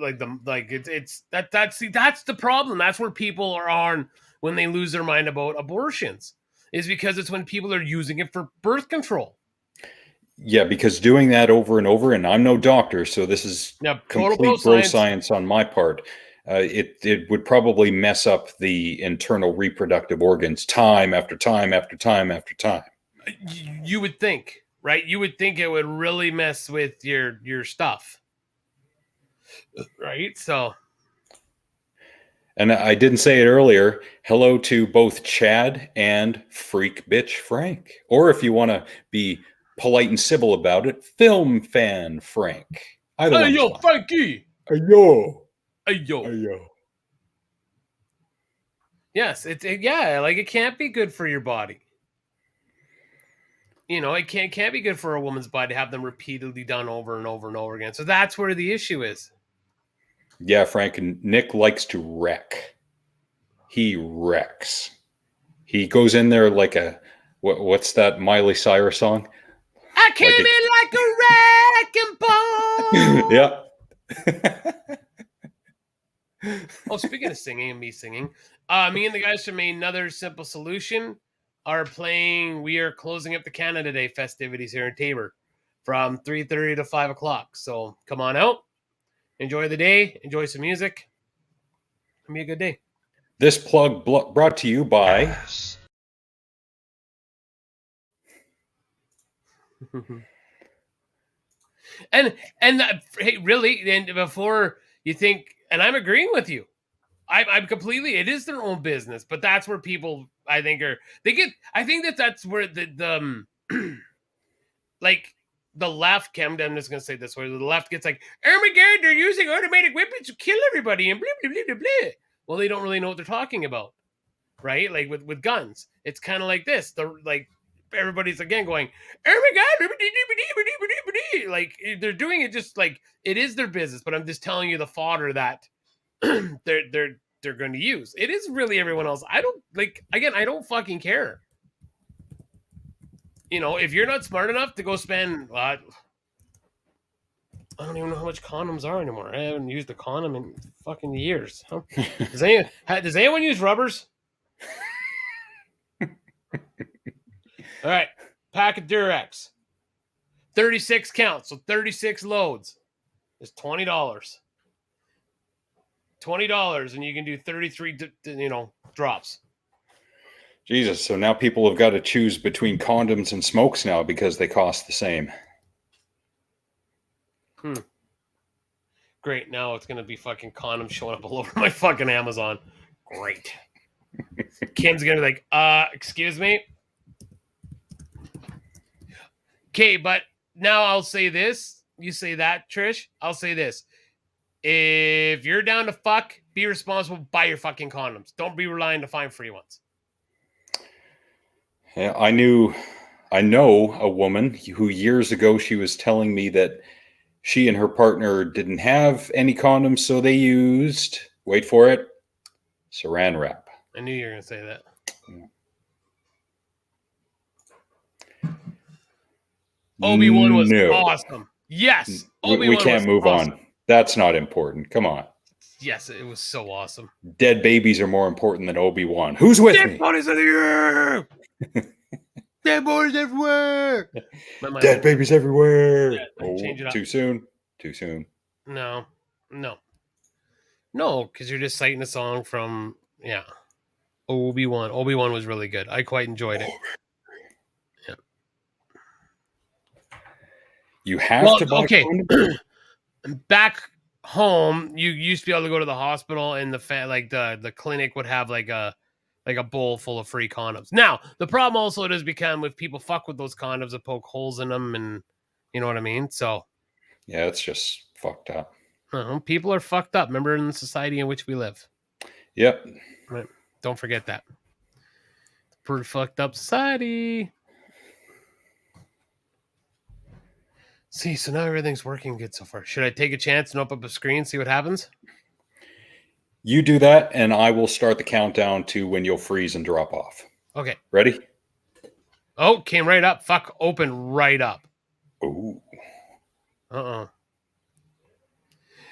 that's the problem. That's where people are on when they lose their mind about abortions, is because it's when people are using it for birth control. Yeah, because doing that over and over, and I'm no doctor, so this is complete bro science on my part. It would probably mess up the internal reproductive organs time after time after time after time. You would think, right? You would think it would really mess with your stuff, right? So, and I didn't say it earlier. Hello to both Chad and Freak Bitch Frank, or if you want to be polite and civil about it, film fan Frank. Hey yo, Frankie. Hey yo. Yes, it can't be good for your body. It can't be good for a woman's body to have them repeatedly done over and over and over again. So that's where the issue is. Yeah, Frank, and Nick likes to wreck. He wrecks. He goes in there like what's that Miley Cyrus song? I came in like a wrecking ball. Oh, speaking of singing and me singing, me and the guys from Another Simple Solution are playing. We are closing up the Canada Day festivities here in Tabor from 3:30 to 5 o'clock. So come on out, enjoy the day, enjoy some music. It'll be a good day. This plug brought to you by... and hey, really, and before you think, and I'm agreeing with you, I'm completely, it is their own business, but that's where people, I think, I think that's where the like the left, I'm just gonna say this way, the left gets like, oh my god, they're using automatic weapons to kill everybody and blah blah blah blah blah. Well, they don't really know what they're talking about, right? Like with guns, it's kind of like this. Everybody's again going, oh my god, like they're doing it just like it is their business. But I'm just telling you the fodder that they're going to use. It is really everyone else. I don't fucking care. If you're not smart enough to go spend, I don't even know how much condoms are anymore. I haven't used a condom in fucking years. Huh? Does anyone use rubbers? All right, pack of Durex, 36 counts, so 36 loads is $20. $20, and you can do 33, drops. Jesus, so now people have got to choose between condoms and smokes now because they cost the same. Great, now it's going to be fucking condoms showing up all over my fucking Amazon. Great. Kim's going to be like, excuse me? Okay, but now I'll say this. You say that, Trish. I'll say this. If you're down to fuck, be responsible. Buy your fucking condoms. Don't be relying to find free ones. Yeah, I know a woman who years ago she was telling me that she and her partner didn't have any condoms, so they used, wait for it, saran wrap. I knew you were going to say that. Yeah. Obi-Wan was awesome. Yes. We can't move on. That's not important. Come on. Yes, it was so awesome. Dead babies are more important than Obi-Wan. Who's with me? Dead bodies of the air! Dead bodies everywhere! Dead babies everywhere! Yeah, change it up. Too soon? Too soon. No, because you're just citing a song from, Obi-Wan. Obi-Wan was really good. I quite enjoyed it. Yeah. You have to buy okay. Back home, you used to be able to go to the hospital, and the clinic would have like a bowl full of free condoms. Now, the problem also does become if people fuck with those condoms and poke holes in them, and you know what I mean? So yeah, it's just fucked up. People are fucked up. Remember, in the society in which we live. Yep. Right. Don't forget that. Pretty fucked up society. See, so now everything's working good so far. Should I take a chance and open up a screen, see what happens? You do that, and I will start the countdown to when you'll freeze and drop off. Okay. Ready? Oh, came right up. Fuck, open right up. Ooh.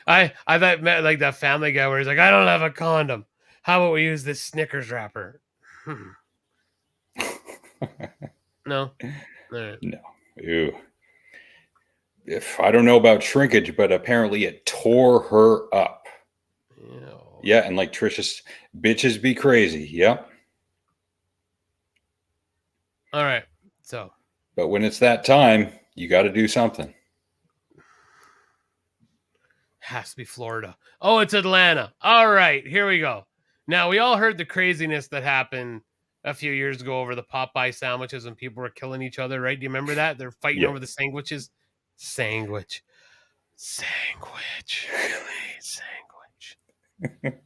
I thought like that Family Guy where he's like, I don't have a condom. How about we use this Snickers wrapper? No. Right. No. Ew. If I don't know about shrinkage, but apparently it tore her up. Ew. Yeah, and like Trisha's bitches be crazy. Yep. All right. So. But when it's that time, you got to do something. Has to be Florida. Oh, it's Atlanta. All right, here we go. Now, we all heard the craziness that happened a few years ago over the Popeye sandwiches and people were killing each other, right? Do you remember that? They're fighting over the sandwiches. Sandwich. Really? Sandwich.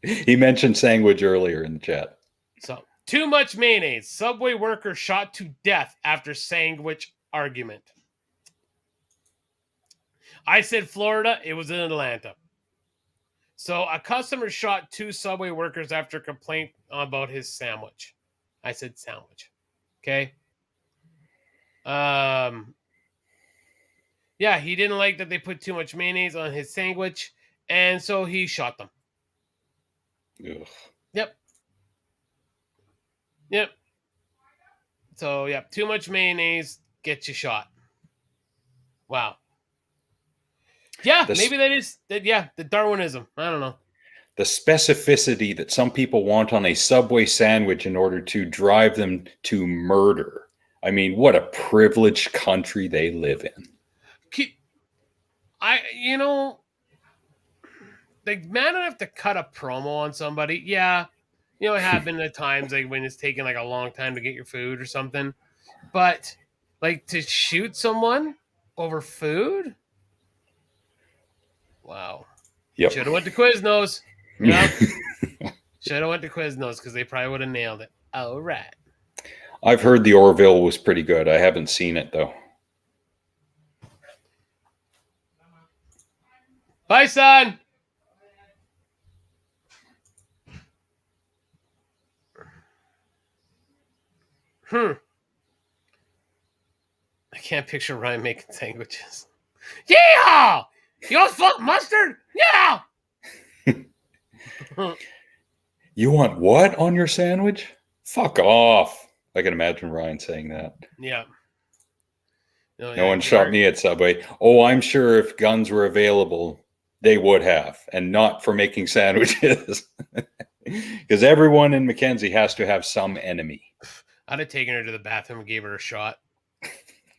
He mentioned sandwich earlier in the chat. So, too much mayonnaise. Subway worker shot to death after sandwich argument. I said Florida. It was in Atlanta. So a customer shot 2 Subway workers after complaint about his sandwich. I said sandwich. Okay. Yeah, he didn't like that they put too much mayonnaise on his sandwich, and so he shot them. Ugh. Yep. So, yeah, too much mayonnaise gets you shot. Wow. Yeah, maybe that is, the Darwinism. I don't know. The specificity that some people want on a Subway sandwich in order to drive them to murder. I mean, what a privileged country they live in. Like, man enough to cut a promo on somebody. Yeah. It happened at times, like, when it's taking, like, a long time to get your food or something. But, like, to shoot someone over food? Wow. Yep. Should have went to Quiznos. Yeah. Should have went to Quiznos because they probably would have nailed it. All right. I've heard the Orville was pretty good. I haven't seen it, though. Bye, son. I can't picture Ryan making sandwiches. Yeah! You want fuck mustard? Yeah! You want what on your sandwich? Fuck off. I can imagine Ryan saying that. Yeah. No one shot me at Subway. Oh, I'm sure if guns were available, they would have, and not for making sandwiches. Because everyone in Mackenzie has to have some enemy. I'd have taken her to the bathroom and gave her a shot.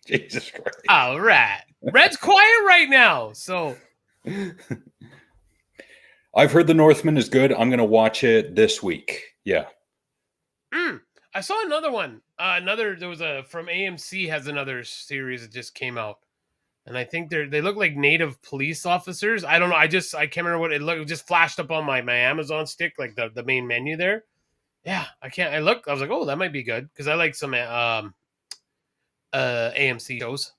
Jesus Christ. All right. Red's quiet right now, so. I've heard The Northman is good. I'm going to watch it this week. Yeah. I saw another one. There was from AMC has another series that just came out. And I think they look like native police officers. I don't know. I can't remember what it looked. It just flashed up on my Amazon stick, like the main menu there. Yeah, I was like, oh, that might be good because I like some AMC shows.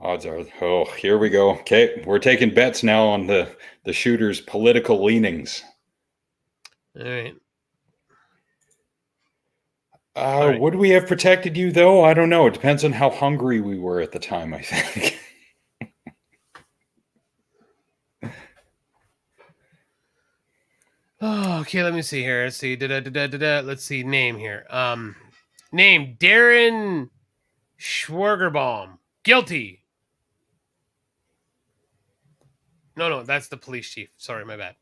Odds are, here we go. Okay, we're taking bets now on the shooter's political leanings. All right. Would we have protected you, though? I don't know. It depends on how hungry we were at the time, I think. Okay, let me see here. Let's see. Let's see. Name here. Name Darren Schwergerbaum. Guilty. No, that's the police chief. Sorry, my bad.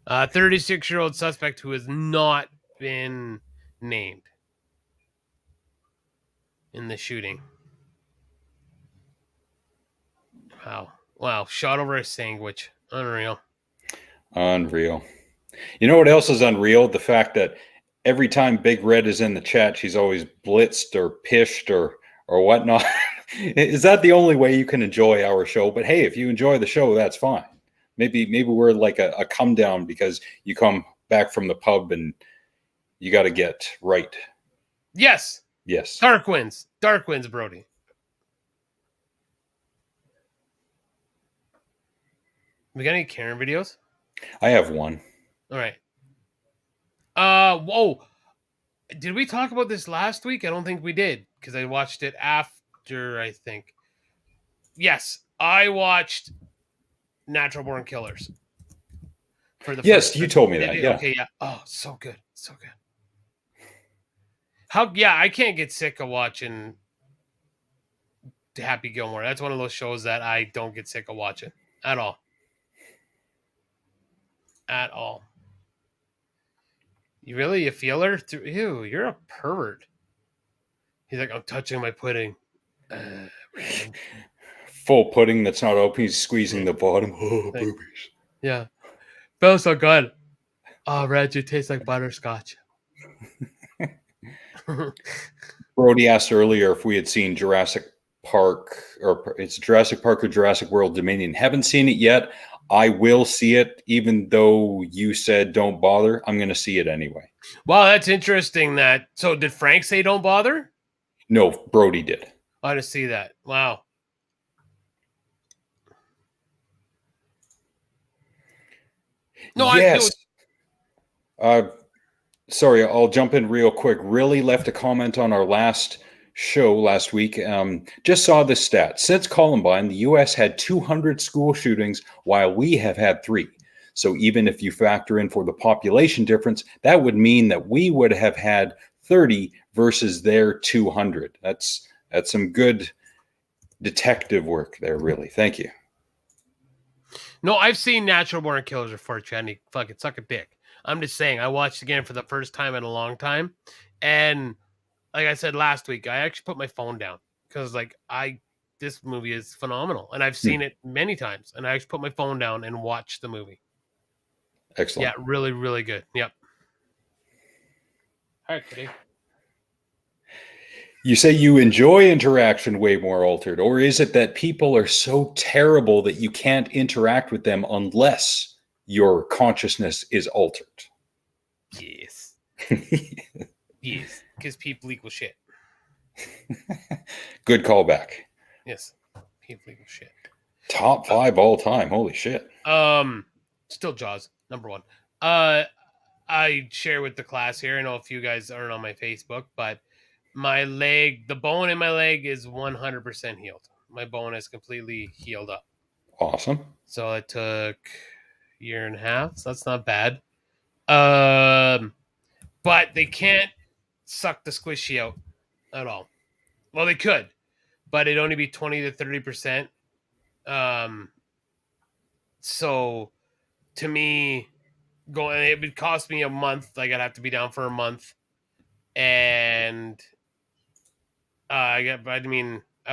36-year-old suspect who has not been named in the shooting. Wow. Shot over a sandwich. Unreal. You know what else is unreal? The fact that every time Big Red is in the chat, she's always blitzed or pished or whatnot. Is that the only way you can enjoy our show? But hey, if you enjoy the show, that's fine. Maybe we're like a come down because you come back from the pub and you got to get right. Yes. Dark wins, Brody. We got any Karen videos? I have one. All right. Whoa. Did we talk about this last week? I don't think we did because I watched it after, I think. Yes, I watched Natural Born Killers. Yes, you told me that. Yeah. Okay, yeah. Oh, so good. I can't get sick of watching Happy Gilmore. That's one of those shows that I don't get sick of watching at all. You feel her? Ew, you're a pervert. He's like, I'm touching my pudding. Full pudding that's not open. He's squeezing the bottom. Oh, boobies. Yeah. Feels so good. Oh, Reg, it tastes like butterscotch. Brody asked earlier if we had seen Jurassic Park, or it's Jurassic Park or Jurassic World Dominion. Haven't seen it yet. I will see it, even though you said don't bother. I'm going to see it anyway. Wow, that's interesting. So did Frank say don't bother? No, Brody did. I had to see that. Wow. No, yes. Sorry, I'll jump in real quick. Really left a comment on our last show last week. Just saw this stat. Since Columbine, the U.S. had 200 school shootings, while we have had 3. So even if you factor in for the population difference, that would mean that we would have had 30 versus their 200. That's some good detective work there, really. Thank you. No, I've seen Natural Born Killers before, Chandy. Fucking suck a dick. I'm just saying, I watched it again for the first time in a long time. And like I said last week, I actually put my phone down because this movie is phenomenal. And I've seen it many times. And I actually put my phone down and watched the movie. Excellent. Yeah, really, really good. Yep. All right, Kitty. You say you enjoy interaction way more altered, or is it that people are so terrible that you can't interact with them unless your consciousness is altered? Yes. Yes, because people equal shit. Good callback. Yes, people equal shit. Top 5 all time. Holy shit. Still Jaws, number 1. I share with the class here. I know a few guys aren't on my Facebook, but my leg, the bone in my leg is 100% healed. My bone is completely healed up. Awesome. So it took a year and a half. So that's not bad. But they can't suck the squishy out at all. Well, they could, but it'd only be 20 to 30%. So to me, it would cost me a month. Like I'd have to be down for a month. And I've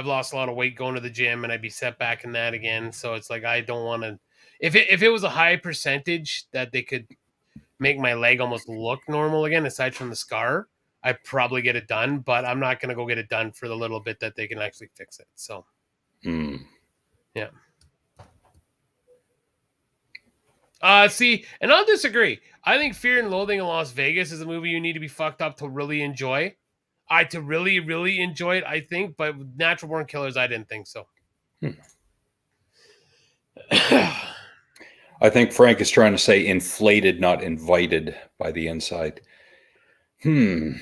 lost a lot of weight going to the gym, and I'd be set back in that again. So it's like I don't want to. If it was a high percentage that they could make my leg almost look normal again, aside from the scar, I'd probably get it done. But I'm not going to go get it done for the little bit that they can actually fix it. So, yeah. See, and I'll disagree. I think Fear and Loathing in Las Vegas is a movie you need to be fucked up to really enjoy. To really, really enjoy it, I think. But with Natural Born Killers, I didn't think so. I think Frank is trying to say inflated, not invited by the inside. See,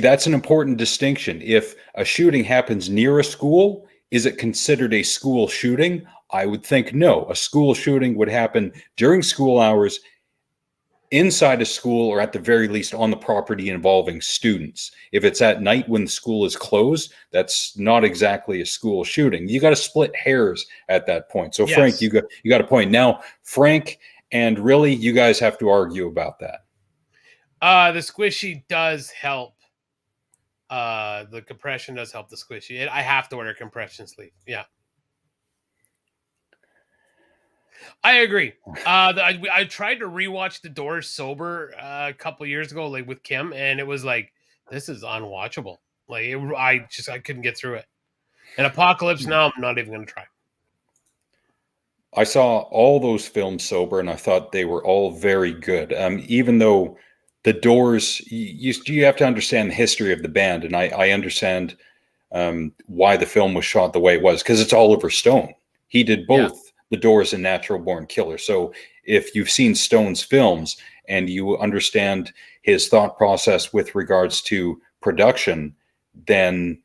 that's an important distinction. If a shooting happens near a school, Is it considered a school shooting? I would think no. A school shooting would happen during school hours, inside a school, or at the very least on the property involving students. If it's at night when the school is closed, that's not exactly a school shooting. You got to split hairs at that point. So, yes. Frank, you got a point. Now, Frank and really, you guys have to argue about that. The squishy does help. The compression does help the squishy. I have to wear a compression sleeve. Yeah. I agree. I tried to rewatch The Doors sober a couple years ago, like with Kim, and it was like, this is unwatchable. Like I couldn't get through it. And Apocalypse Now, I'm not even going to try. I saw all those films sober, and I thought they were all very good. Even though The Doors, you have to understand the history of the band, and I understand why the film was shot the way it was, because it's Oliver Stone. He did both. Yeah. The Doors and Natural Born Killer. So if you've seen Stone's films and you understand his thought process with regards to production, then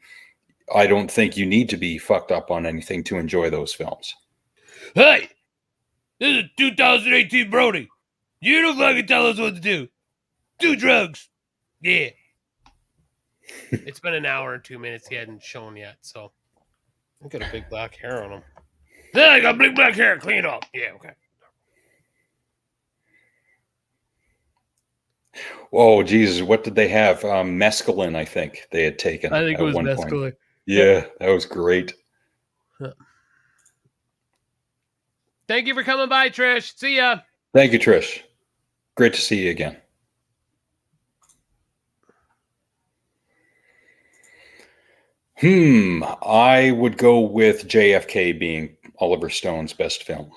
I don't think you need to be fucked up on anything to enjoy those films. Hey, this is 2018 Brody. You don't fucking tell us what to do. Do drugs. Yeah. It's been an hour and 2 minutes. He hadn't shown yet, so I got a big black hair on him. Yeah, I got big black hair. Clean it up. Yeah, okay. Oh, Jesus. What did they have? Mescaline, I think they had taken. I think it was mescaline. Point. Yeah, that was great. Thank you for coming by, Trish. See ya. Thank you, Trish. Great to see you again. I would go with JFK being Oliver Stone's best film.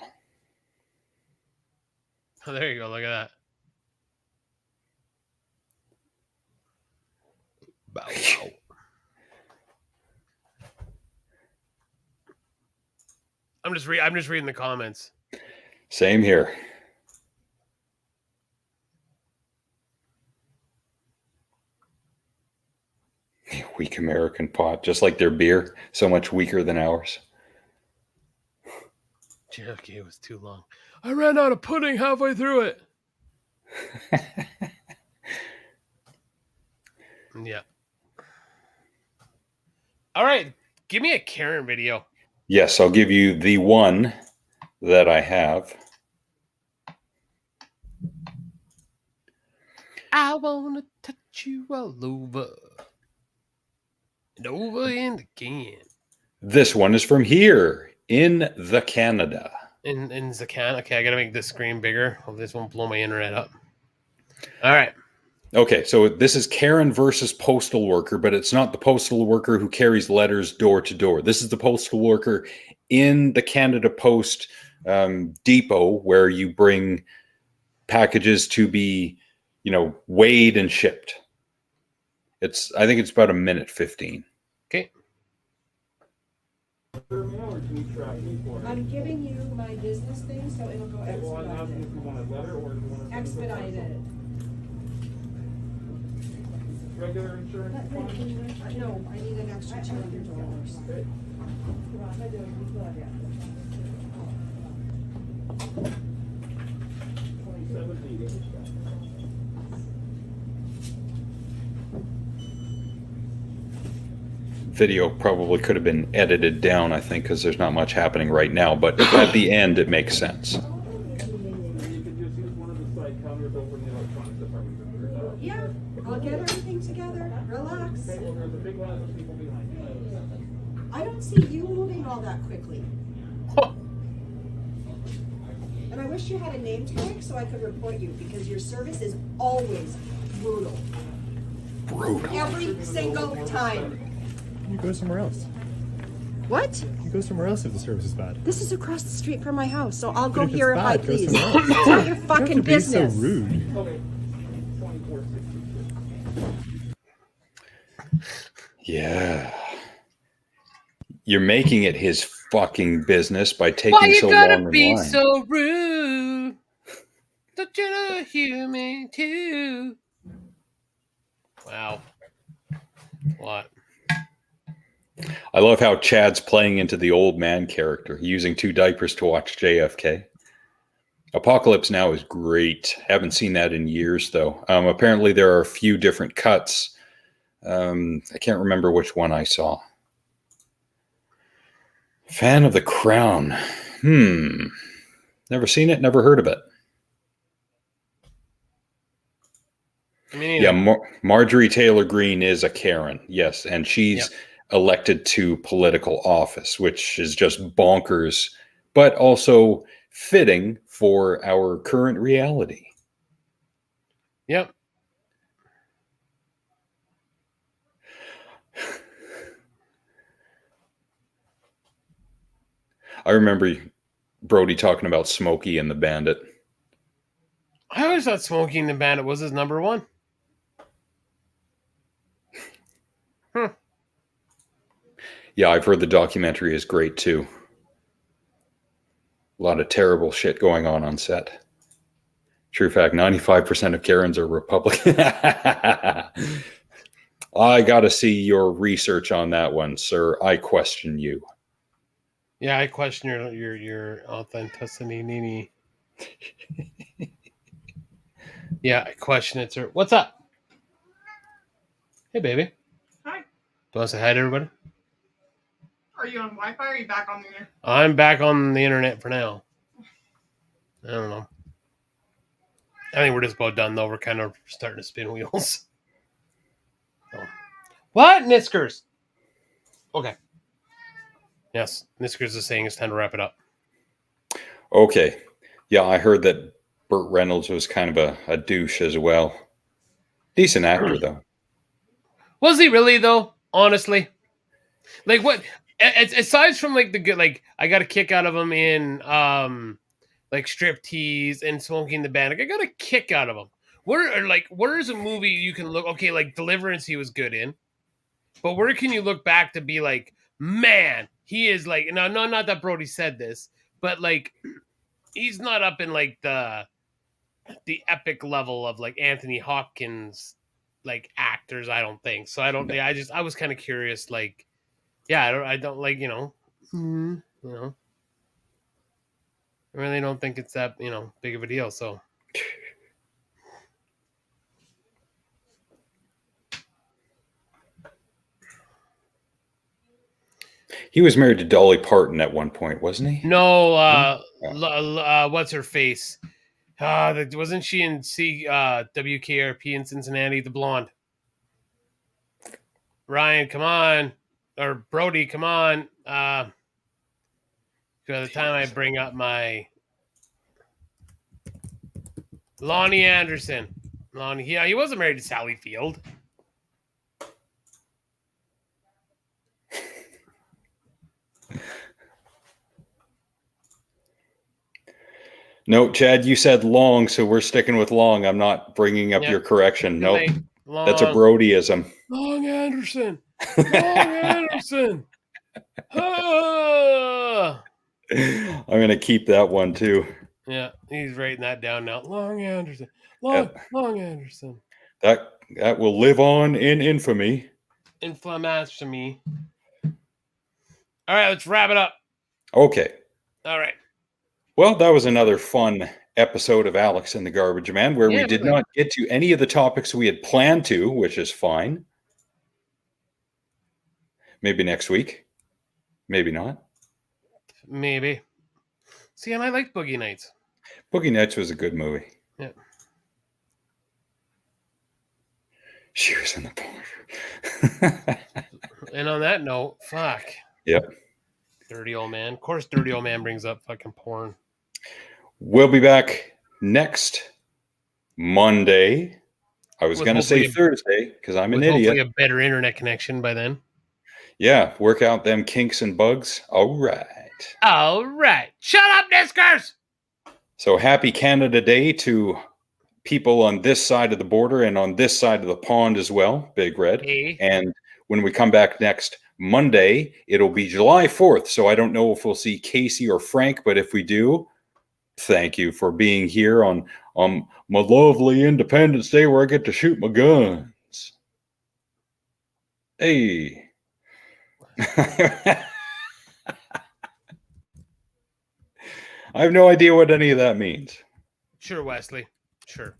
Oh, there you go. Look at that. Bow, bow. I'm just reading the comments. Same here. Weak American pot, just like their beer, so much weaker than ours. JFK was too long. I ran out of pudding halfway through it. Yeah. All right. Give me a Karen video. Yes, I'll give you the one that I have. I want to touch you all over. And over and again. This one is from here in the Canada. In the Canada. Okay, I got to make this screen bigger. Oh, this won't blow my internet up. All right. Okay, so this is Karen versus postal worker, but it's not the postal worker who carries letters door to door. This is the postal worker in the Canada Post depot, where you bring packages to be, weighed and shipped. I think it's about 1:15. Okay. I'm giving you my business thing, so it'll go expedited. Expedited. Regular insurance? No, I need an extra $200. Okay. Video probably could have been edited down, I think, because there's not much happening right now, but at the end it makes sense. You could just use one of the side counters over in the electronics department. Yeah, I'll get everything together. Relax. Okay, well, there's a big one of the people behind you. I don't see you moving all that quickly. And I wish you had a name tag so I could report you, because your service is always brutal. Brutal. Every single time. You go somewhere else. What? You go somewhere else if the service is bad. This is across the street from my house, so I'll But go if it's here if I bad, go please. somewhere else. It's not your fucking You have to business. be so rude. Okay. 24.66. Yeah. You're making it his fucking business by taking so long in line. Why you gotta be so rude? Don't you know human too? Wow. What? I love how Chad's playing into the old man character, using 2 diapers to watch JFK. Apocalypse Now is great. Haven't seen that in years, though. Apparently, there are a few different cuts. I can't remember which one I saw. Fan of The Crown. Never seen it, never heard of it. Yeah, Marjorie Taylor Greene is a Karen, yes, and she's elected to political office, which is just bonkers, but also fitting for our current reality. Yep. I remember Brody talking about Smokey and the Bandit. I always thought Smokey and the Bandit was his number one. Yeah, I've heard the documentary is great too. A lot of terrible shit going on set. True fact, 95% of Karens are Republican. I got to see your research on that one, sir. I question you. Yeah, I question your authenticity. Yeah, I question it, sir. What's up? Hey, baby. Hi. Do you want to say hi to everybody? Are you on Wi-Fi or are you back on the internet? I'm back on the internet for now. I don't know. I think we're just about done, though. We're kind of starting to spin wheels. So. What? Niskers? Okay. Yes, Niskers is saying it's time to wrap it up. Okay. Yeah, I heard that Burt Reynolds was kind of a douche as well. Decent actor, though. Was he really, though? Honestly? Like, what? Aside from, like, the good, like, I got a kick out of him in, like, Striptease and Smoking the Bandit. I got a kick out of him. Where is a movie you can look, okay, like, Deliverance he was good in, but where can you look back to be like, man, he is, like, no, not that Brody said this, but, like, he's not up in, like, the epic level of, like, Anthony Hopkins, like, actors, I don't think. So I was kind of curious, like, yeah, I don't like, you know, I really don't think it's that, big of a deal. So he was married to Dolly Parton at one point, wasn't he? No, what's her face? Wasn't she in WKRP in Cincinnati, the blonde? Ryan, come on. Or Brody, come on. By the time I bring up my Lonnie Anderson. He wasn't married to Sally Field. No, Chad, you said Long, so we're sticking with Long. I'm not bringing up your correction. Nope. That's a Brodyism. Long Anderson. Long Anderson. Ah! I'm going to keep that one, too. Yeah, he's writing that down now. Long Anderson. Long Anderson. That will live on in infamy. Inflammatory. All right, let's wrap it up. Okay. All right. Well, that was another fun episode of Alex and the Garbage Man, where we did not get to any of the topics we had planned to, which is fine. Maybe next week. Maybe not. Maybe. See, and I like Boogie Nights. Boogie Nights was a good movie. Yeah. She was in the porn. And on that note, fuck. Yep. Dirty old man. Of course, dirty old man brings up fucking porn. We'll be back next Monday. I was going to say Thursday because I'm an idiot. Hopefully a better internet connection by then. Yeah, work out them kinks and bugs. All right. All right. Shut up, Niskers! So happy Canada Day to people on this side of the border and on this side of the pond as well, Big Red. Hey. And when we come back next Monday, it'll be July 4th. So I don't know if we'll see Casey or Frank, but if we do, thank you for being here on my lovely Independence Day where I get to shoot my guns. Hey. I have no idea what any of that means. Sure, Wesley. Sure.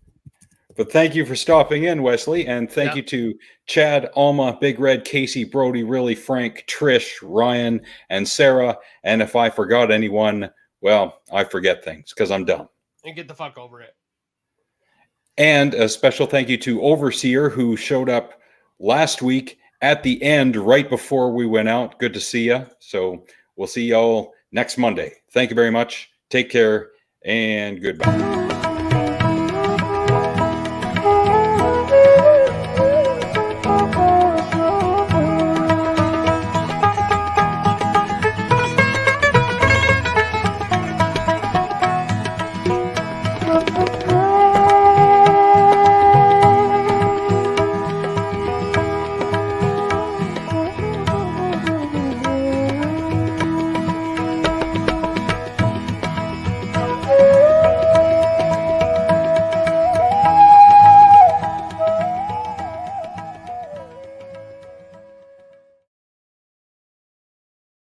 But thank you for stopping in, Wesley. And thank you to Chad, Alma, Big Red, Casey, Brody, Really, Frank, Trish, Ryan, and Sarah. And if I forgot anyone, well, I forget things because I'm dumb. And get the fuck over it. And a special thank you to Overseer, who showed up last week at the end, right before we went out. Good to see you. So we'll see y'all next Monday. Thank you very much. Take care and goodbye.